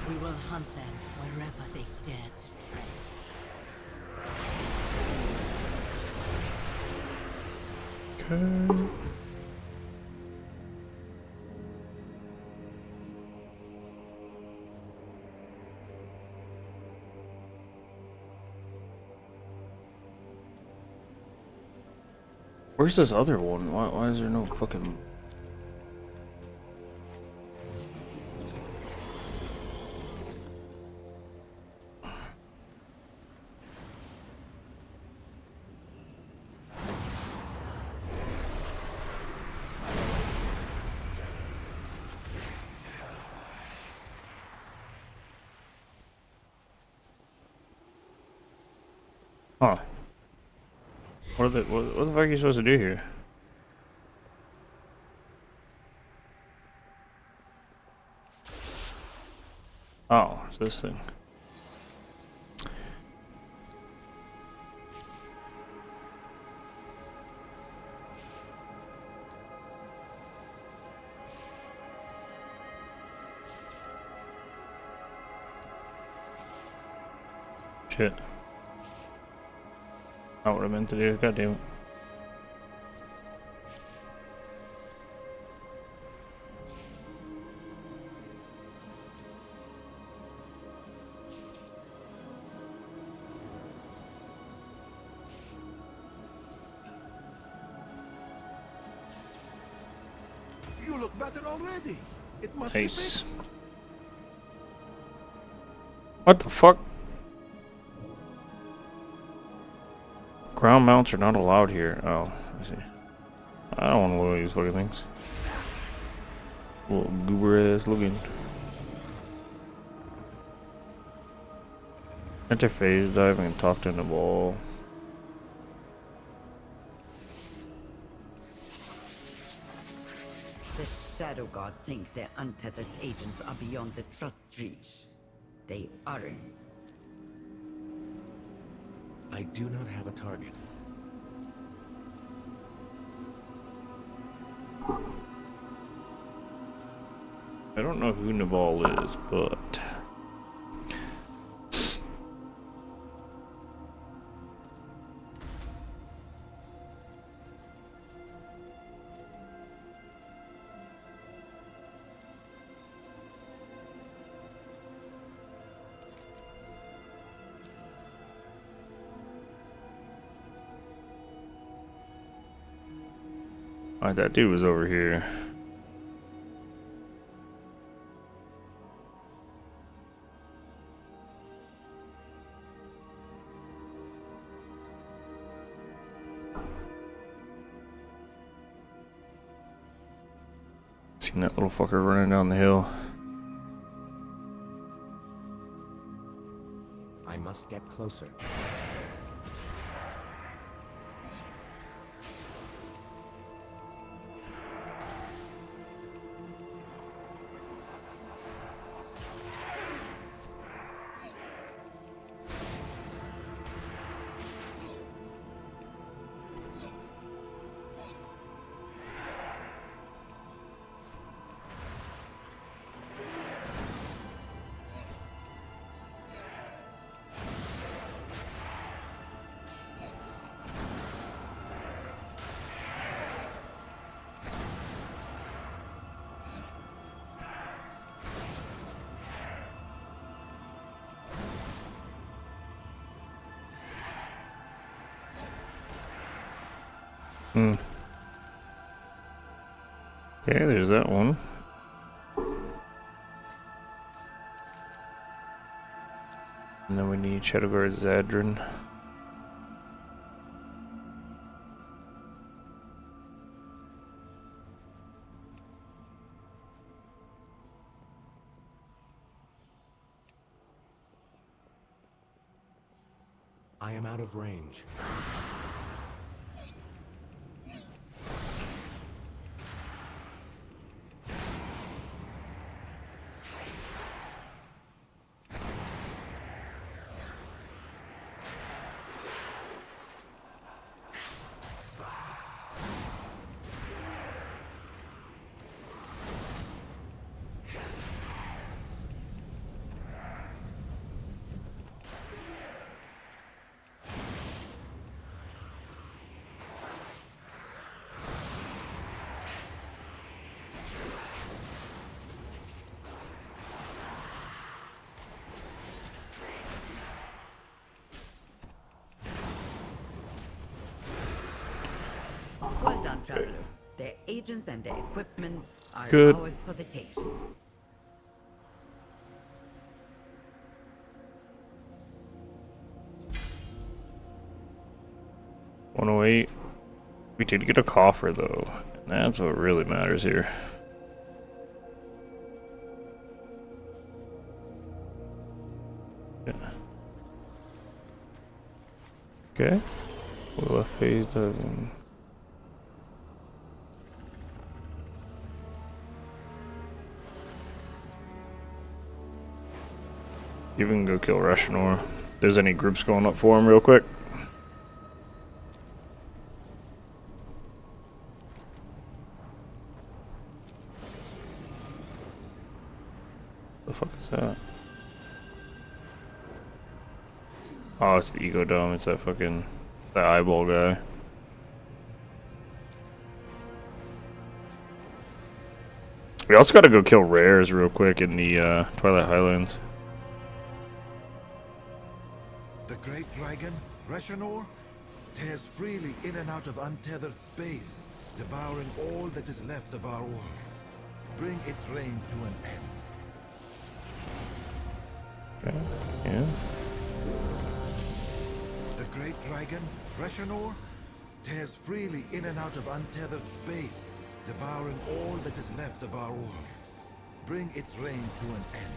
We will hunt them wherever they dare to tread.
Okay. Where's this other one? Why is there no fucking... Huh. What the fuck are you supposed to do here? Oh, it's this thing. Shit. Not what I meant to do, god damn it.
You look better already. It must be
Nice.
fixed.
What the fuck? Ground mounts are not allowed here. Oh, I see. I don't want to look at these fucking things. Little goober ass looking. Interface diving and talk to the ball.
The Shadow God think their untethered agents are beyond the trust reach. They aren't.
I do not have a target.
I don't know who Naval is, but alright, that dude was over here. Seen that little fucker running down the hill.
I must get closer.
Hmm. Okay, there's that one. And then we need Shadowguard Zadrin.
I am out of range.
Well done, Traveler. Their agents and their equipment are
Good.
ours for the taking.
$108. We did get a coffer though. And that's what really matters here. Yeah. Okay. Well, left phase doesn't. You can go kill Rashinor. If there's any groups going up for him real quick. The fuck is that? Oh, it's the Ego Dome. It's that fucking that eyeball guy. We also gotta go kill rares real quick in the Twilight Highlands.
The great dragon, Rashinor, tears freely in and out of untethered space, devouring all that is left of our world. Bring its reign to an end.
Okay. Yeah.
The great dragon, Reshanor, tears freely in and out of untethered space, devouring all that is left of our world. Bring its reign to an end.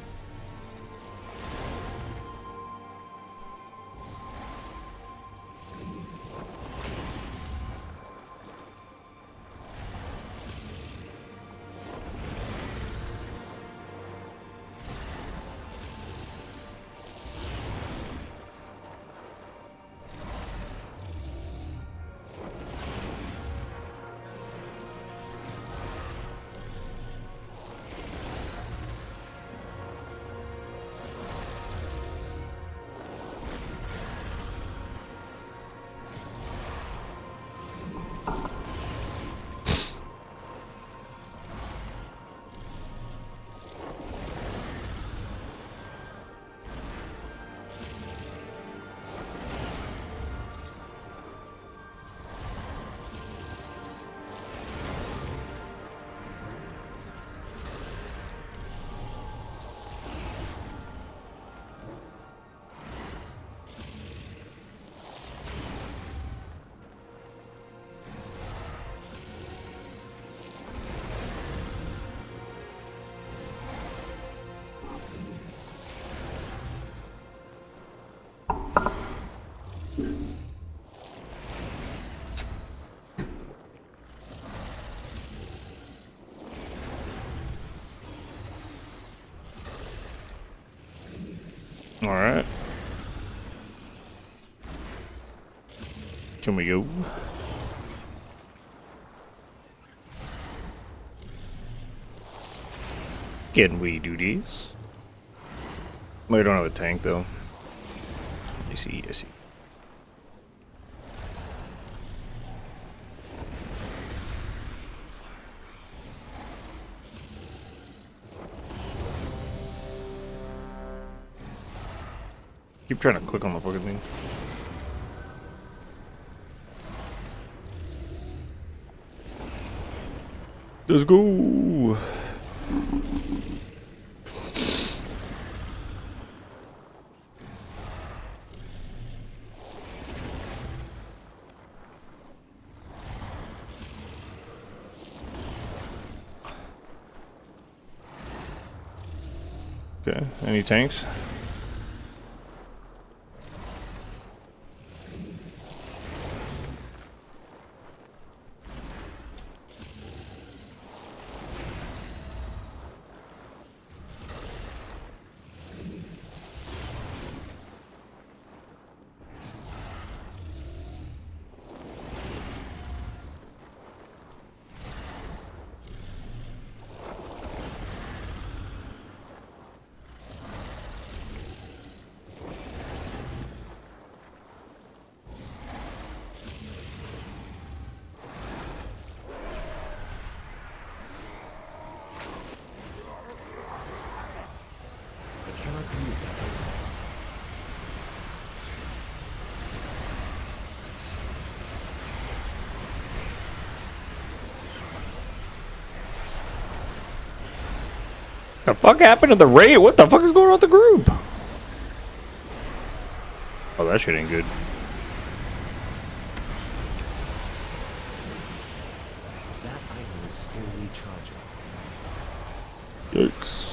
All right. Can we go? Can we do this? We don't have a tank though. I see, I see. Keep trying to click on the fucking thing. Let's go. Okay, any tanks? The fuck happened to the raid? What the fuck is going on with the group? Oh, that shit ain't good.
That item is still recharging.
Yikes.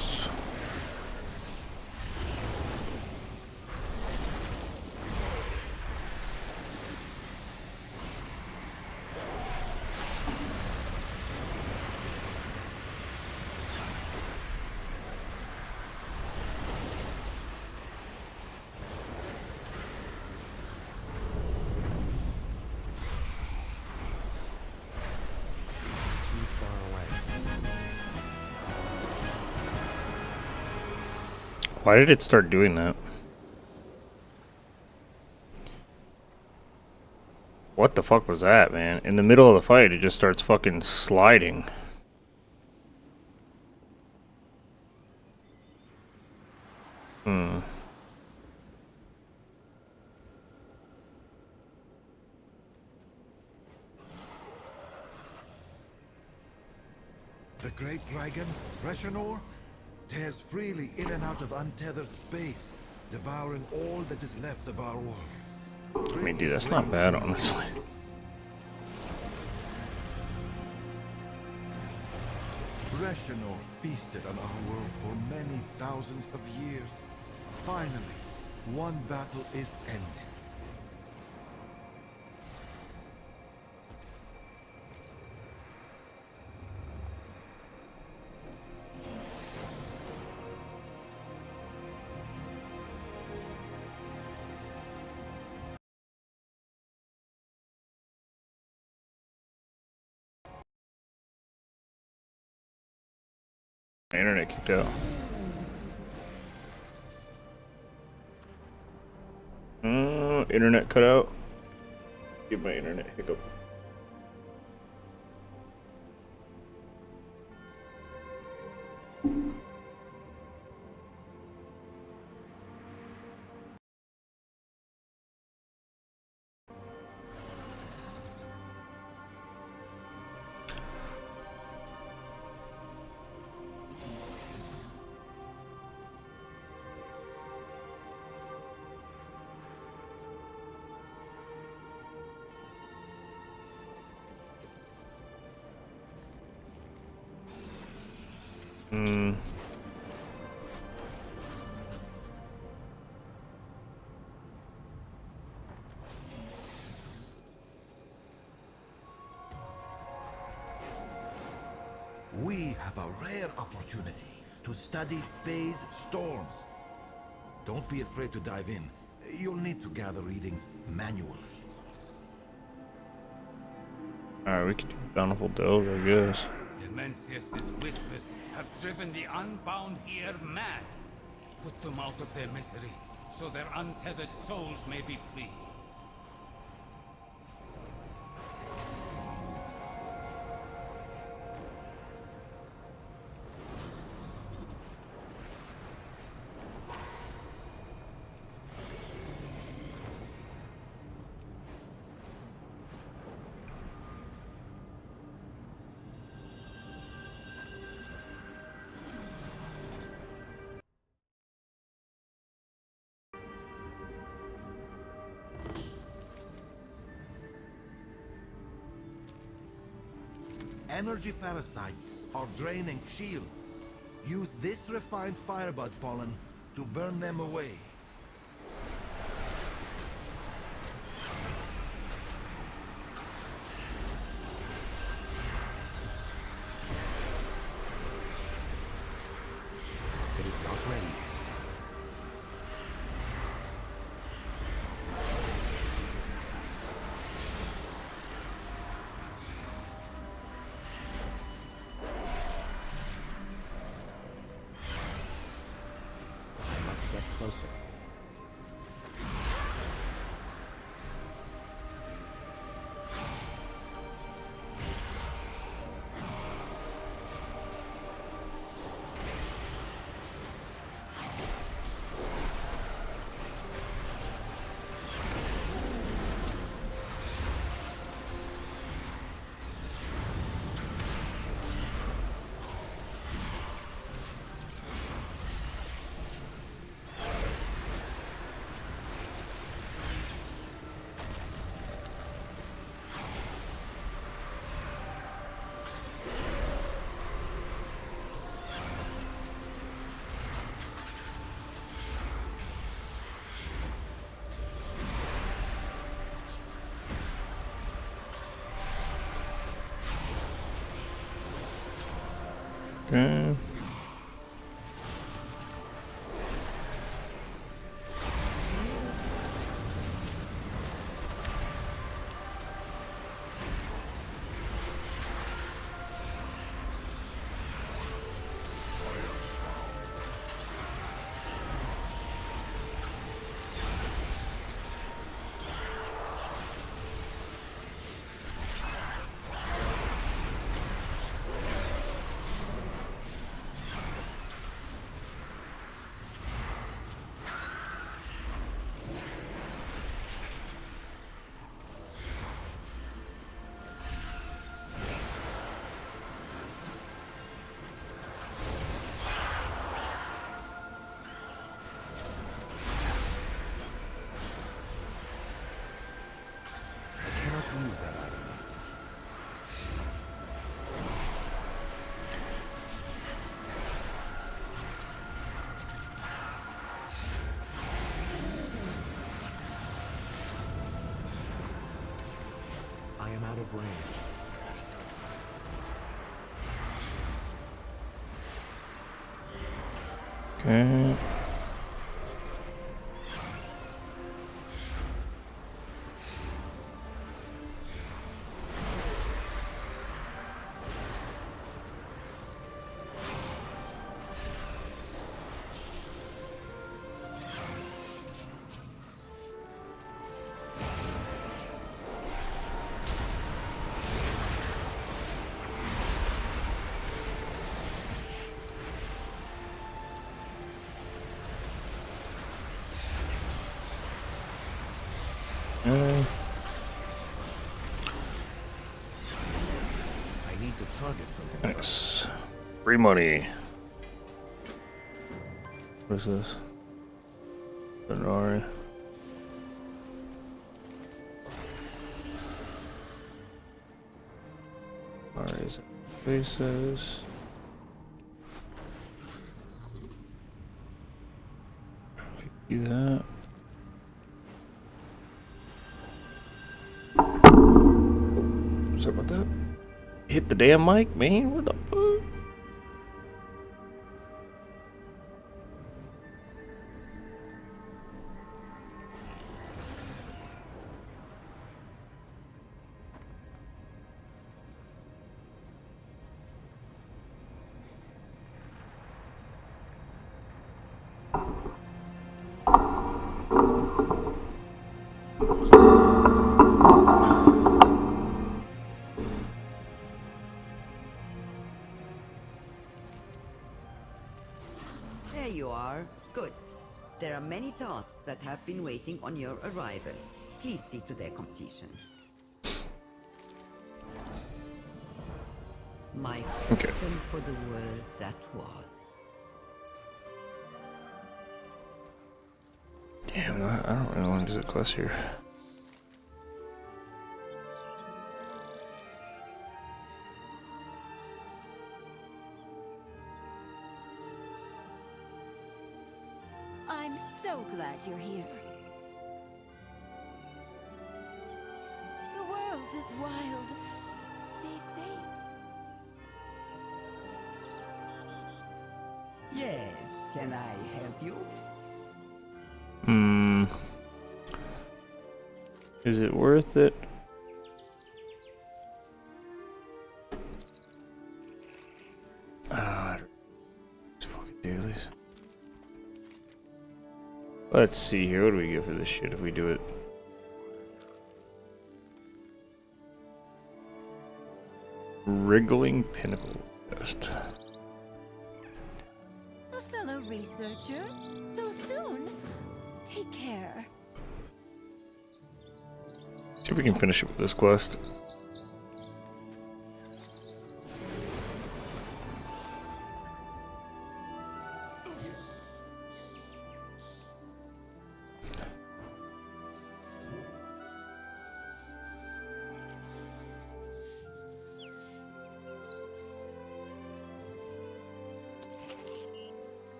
Too far away.
Why did it start doing that? What the fuck was that, man? In the middle of the fight, it just starts fucking sliding.
The great dragon, Reshanor, tears freely in and out of untethered space, devouring all that is left of our world.
I mean, dude, that's not bad, honestly.
Reshenor feasted on our world for many thousands of years. Finally, one battle is ended.
My internet kicked out. Internet cut out. Give my internet hiccup.
We have a rare opportunity to study phase storms. Don't be afraid to dive in. You'll need to gather readings manually.
Alright, we could do Bountiful Delve, I guess.
Demencius's whispers have driven the unbound here mad. Put them out of their misery, so their untethered souls may be free.
Energy parasites are draining shields. Use this refined firebud pollen to burn them away.
It is not ready. I must get closer.
Okay.
use that item. I am out of range.
Okay.
I need to target something.
Nice. Free money. What is this? Benari. Alright, faces. Do that. Sorry about that. Hit the damn mic, man. What the fuck?
There you are. Good. There are many tasks that have been waiting on your arrival. Please see to their completion. My passion for the world that was.
Damn, I don't really want to do the quest here.
I'm so glad you're here. The world is wild. Stay safe.
Yes, can I help you?
Is it worth it? It's fucking dailies. Let's see here. What do we get for this shit if we do it? Wriggling Pinnacle Test.
A fellow researcher? So soon? Take care.
See if we can finish it with this quest.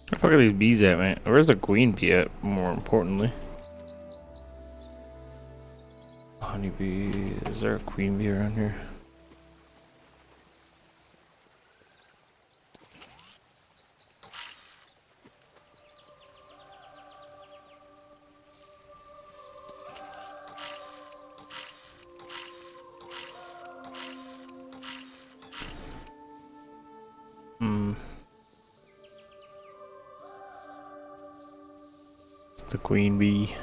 Where the fuck are these bees at, man? Where's the queen bee at, more importantly? honeybee. Is there a queen bee around here? It's the queen bee.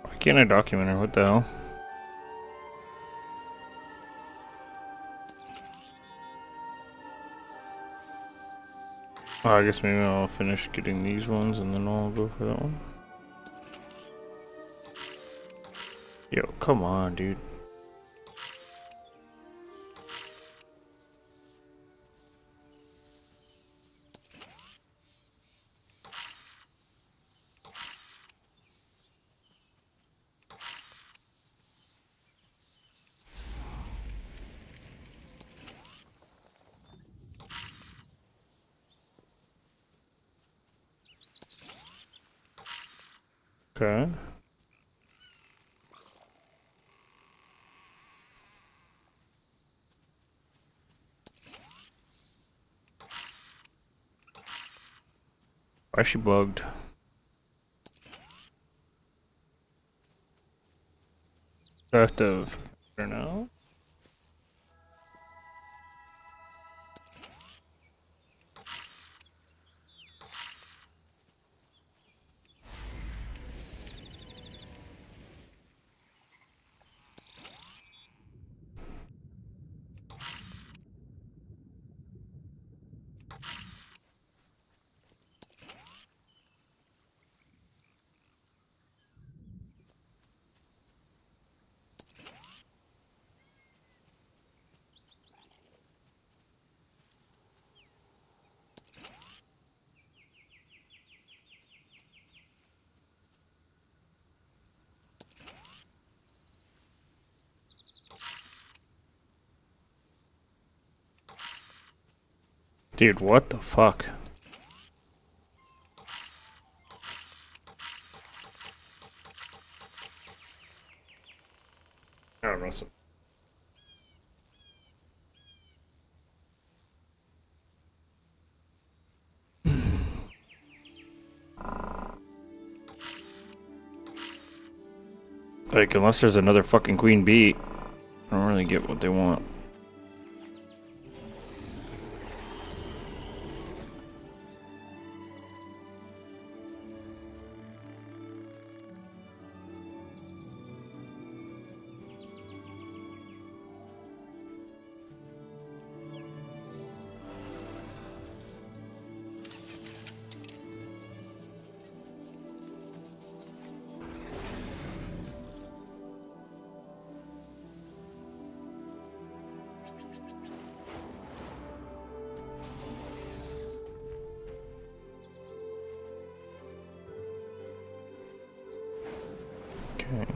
Why can't I document her? What the hell? Oh, I guess maybe I'll finish getting these ones and then I'll go for that one. Yo, come on, dude. Okay. Why is she bugged? Do I have to figure now? Dude, what the fuck? I don't know. Like, unless there's another fucking queen bee, I don't really get what they want. Okay.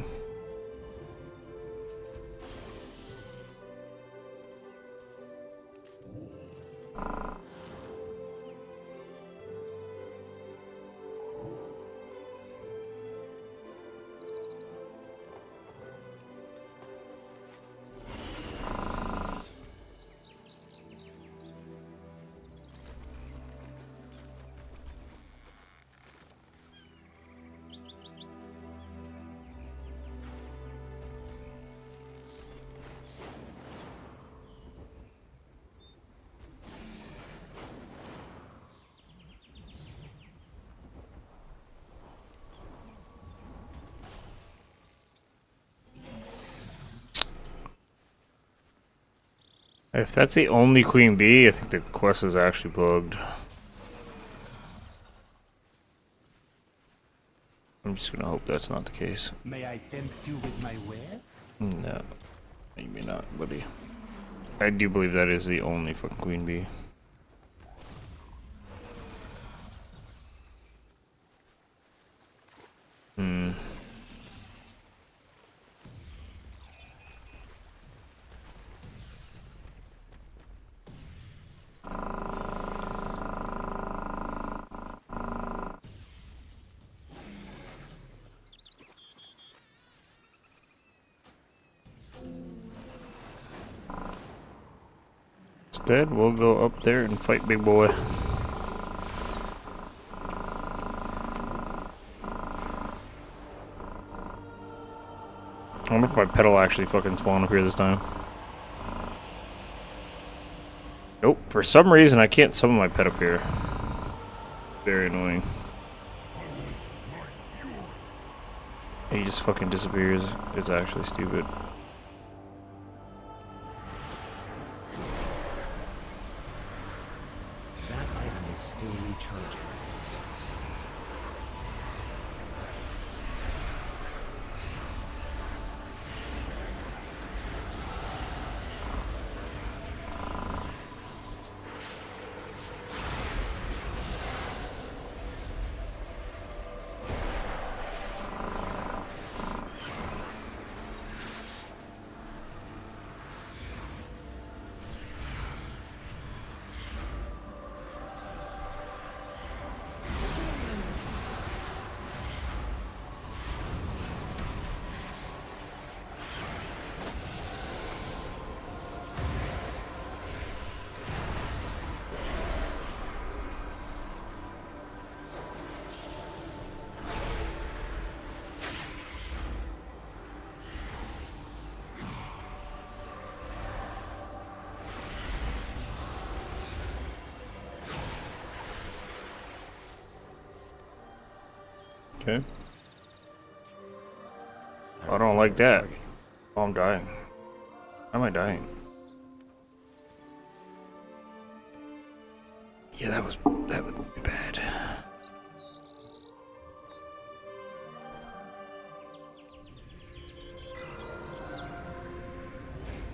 If that's the only queen bee, I think the quest is actually bugged. I'm just gonna hope that's not the case.
May I tempt you with my wares?
No, maybe not, buddy. I do believe that is the only fucking queen bee. Hmm. Instead, we'll go up there and fight Big Boy. I wonder if my pet will actually fucking spawn up here this time. Nope, for some reason I can't summon my pet up here. Very annoying. He just fucking disappears. It's actually stupid.
That item is still recharging.
Okay. I don't like that. Oh, I'm dying. Why am I dying? Yeah, that was bad.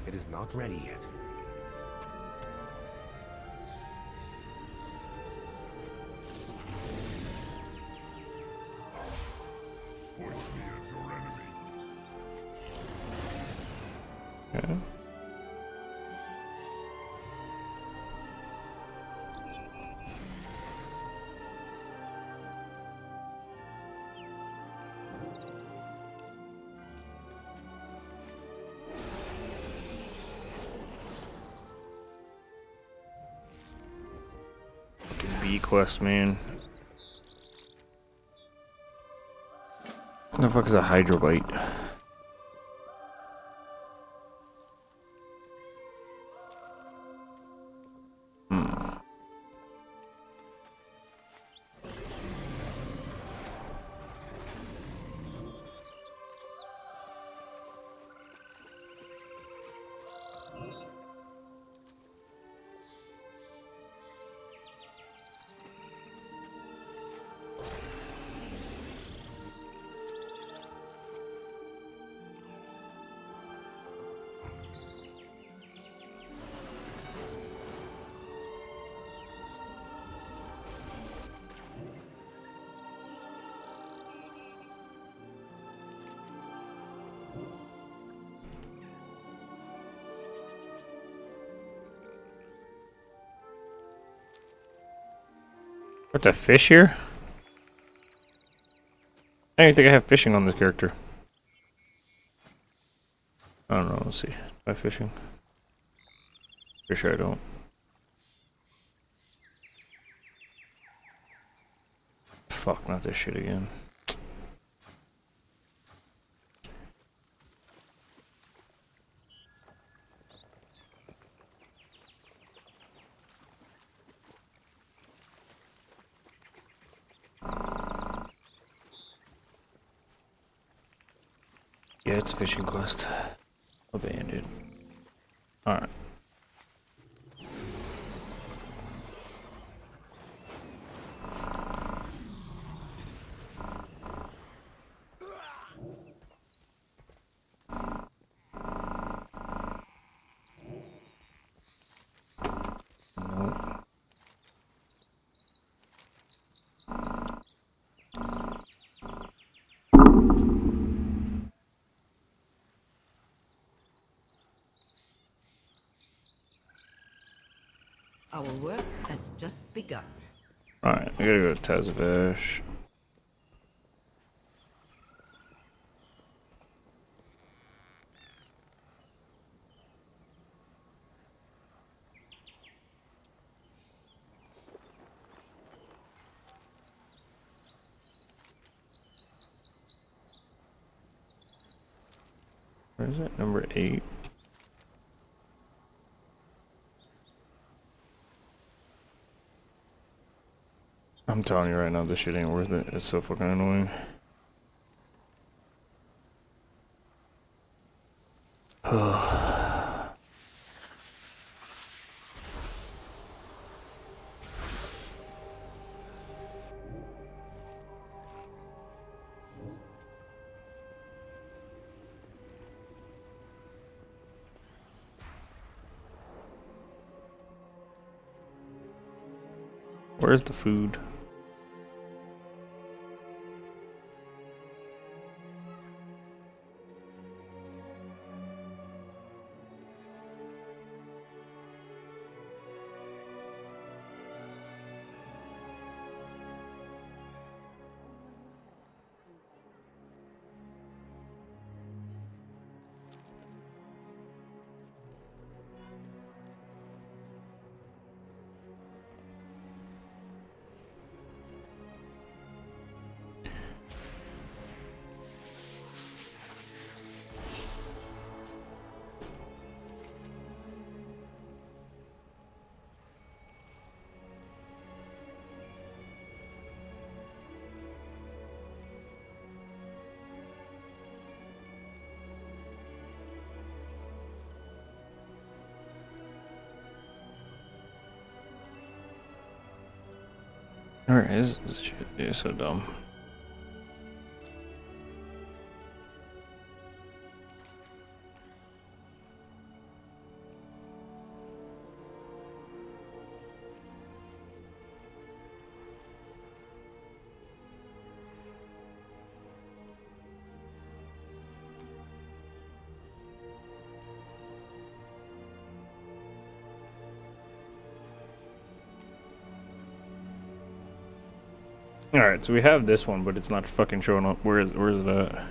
It is not ready yet.
Okay. Fucking bee quest, man. What the fuck is a hydrobite? What, the fish here? I don't even think I have fishing on this character. I don't know, let's see. Am I fishing? Pretty sure I don't. Fuck, not this shit again. Yeah, it's a fishing quest. Abandoned. Alright.
Our work has just begun.
Alright, I gotta go to Tazavash. Where is it? Number 8. I'm telling you right now, this shit ain't worth it. It's so fucking annoying. Where's the food? Alright, this shit is so dumb. Alright, so we have this one, but it's not fucking showing up. Where is it at?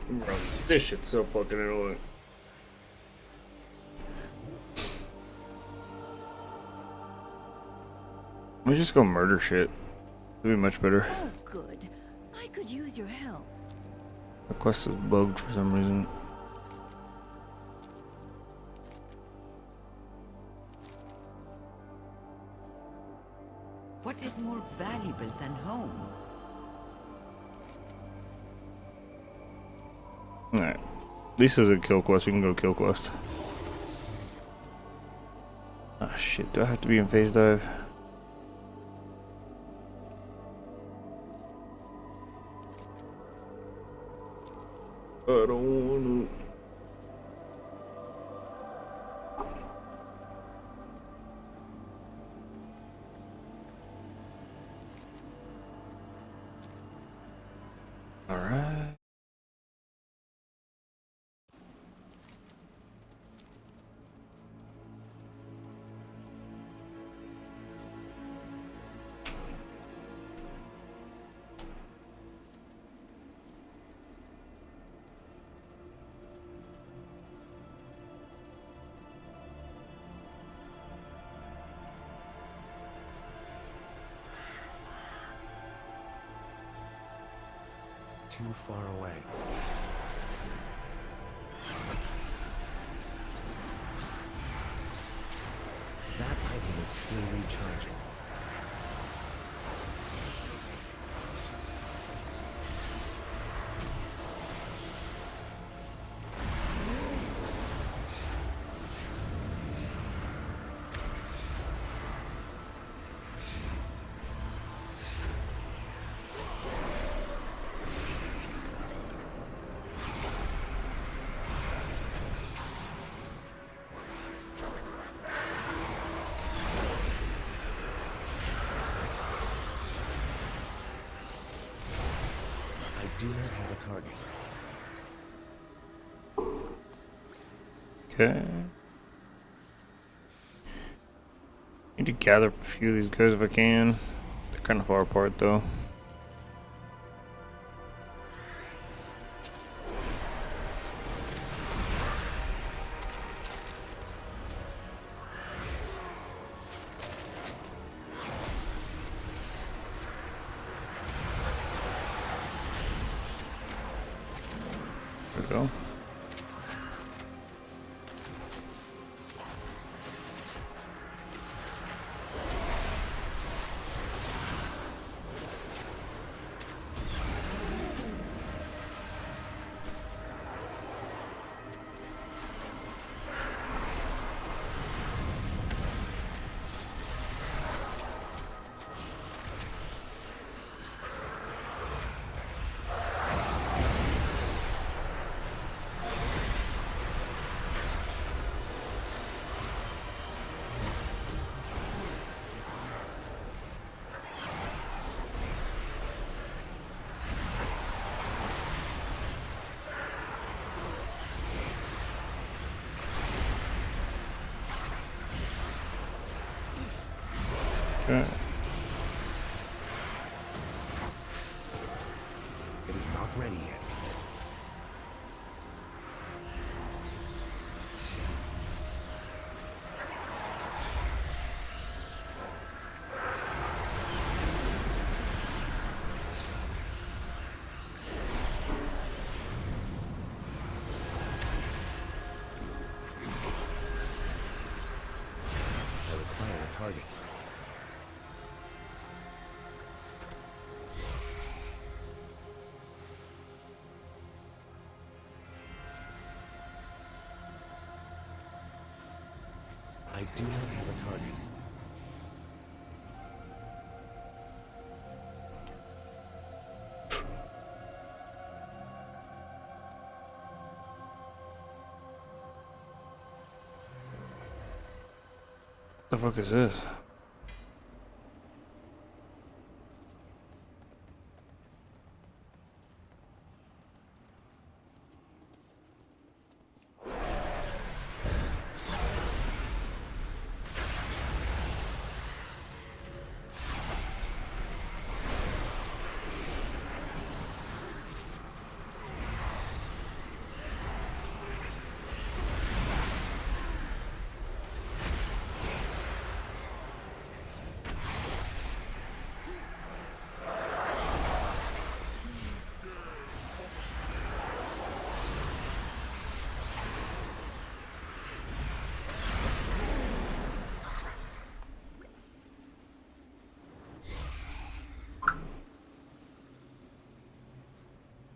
Bro, this shit's so fucking annoying. Let's just go murder shit. It'd be much better.
Oh, good. I could use your help.
The quest is bugged for some reason.
What is more valuable than home?
Alright. This is a kill quest. We can go kill quest. Ah, shit. Do I have to be in phase dive? I don't want to. All right.
Too far away. That item is still recharging. do not have a target.
Okay. Need to gather up a few of these guys if I can. They're kind of far apart though. There we go. Okay.
It is not ready yet. I require a target. I do not have a target.
The fuck is this?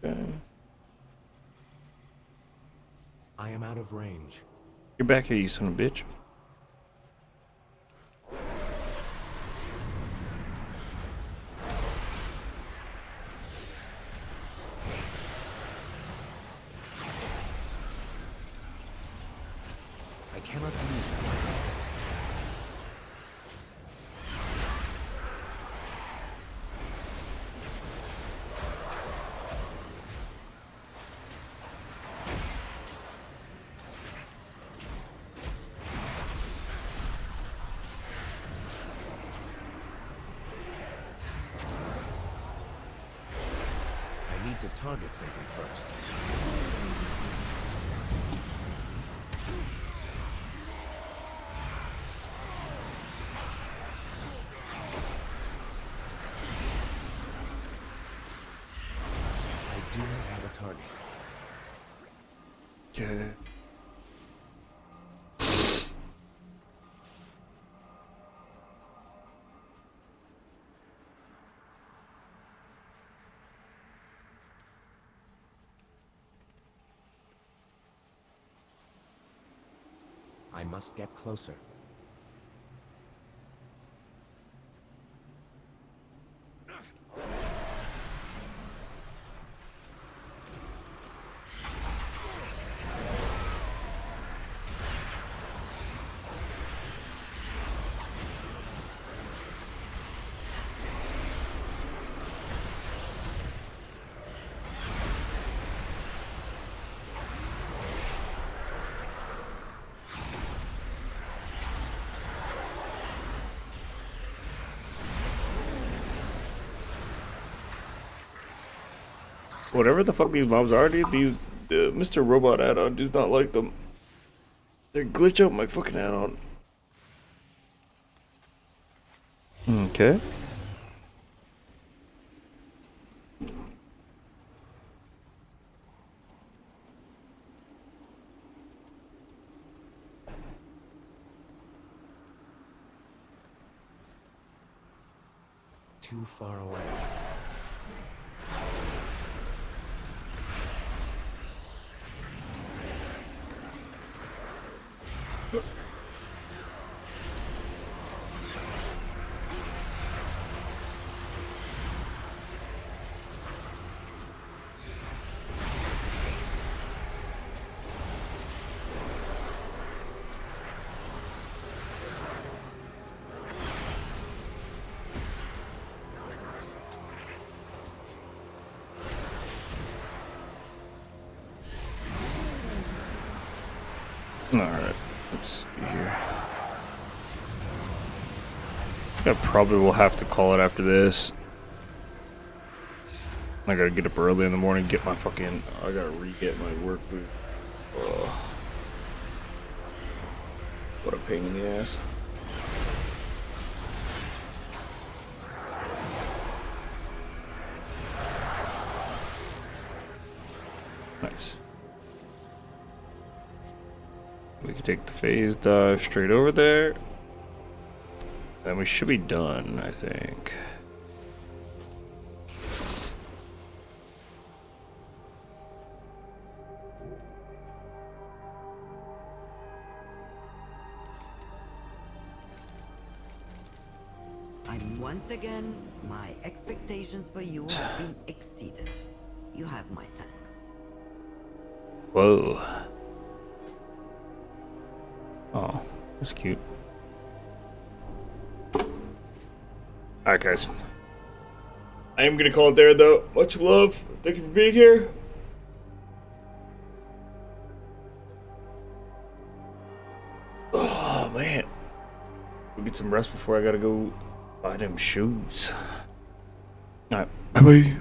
Okay.
I am out of range.
Get back here, you son of a bitch.
I cannot use that. I need to target something first. I do not have a target.
Okay.
I must get closer.
Whatever the fuck these mobs are, dude, these Mr. Robot add-on does not like them. They glitch out my fucking add-on. Okay.
Too far away.
Alright, let's see here. I probably will have to call it after this. I gotta get up early in the morning, get my fucking... I gotta re-get my work boot. Ugh. What a pain in the ass. Nice. We can take the phase dive straight over there. And we should be done, I think.
And once again, my expectations for you have been exceeded. You have my thanks.
Whoa. Oh, that's cute. Alright, guys. I am gonna call it there, though. Much love. Thank you for being here. Oh, man. We'll get some rest before I gotta go buy them shoes. Alright, bye-bye.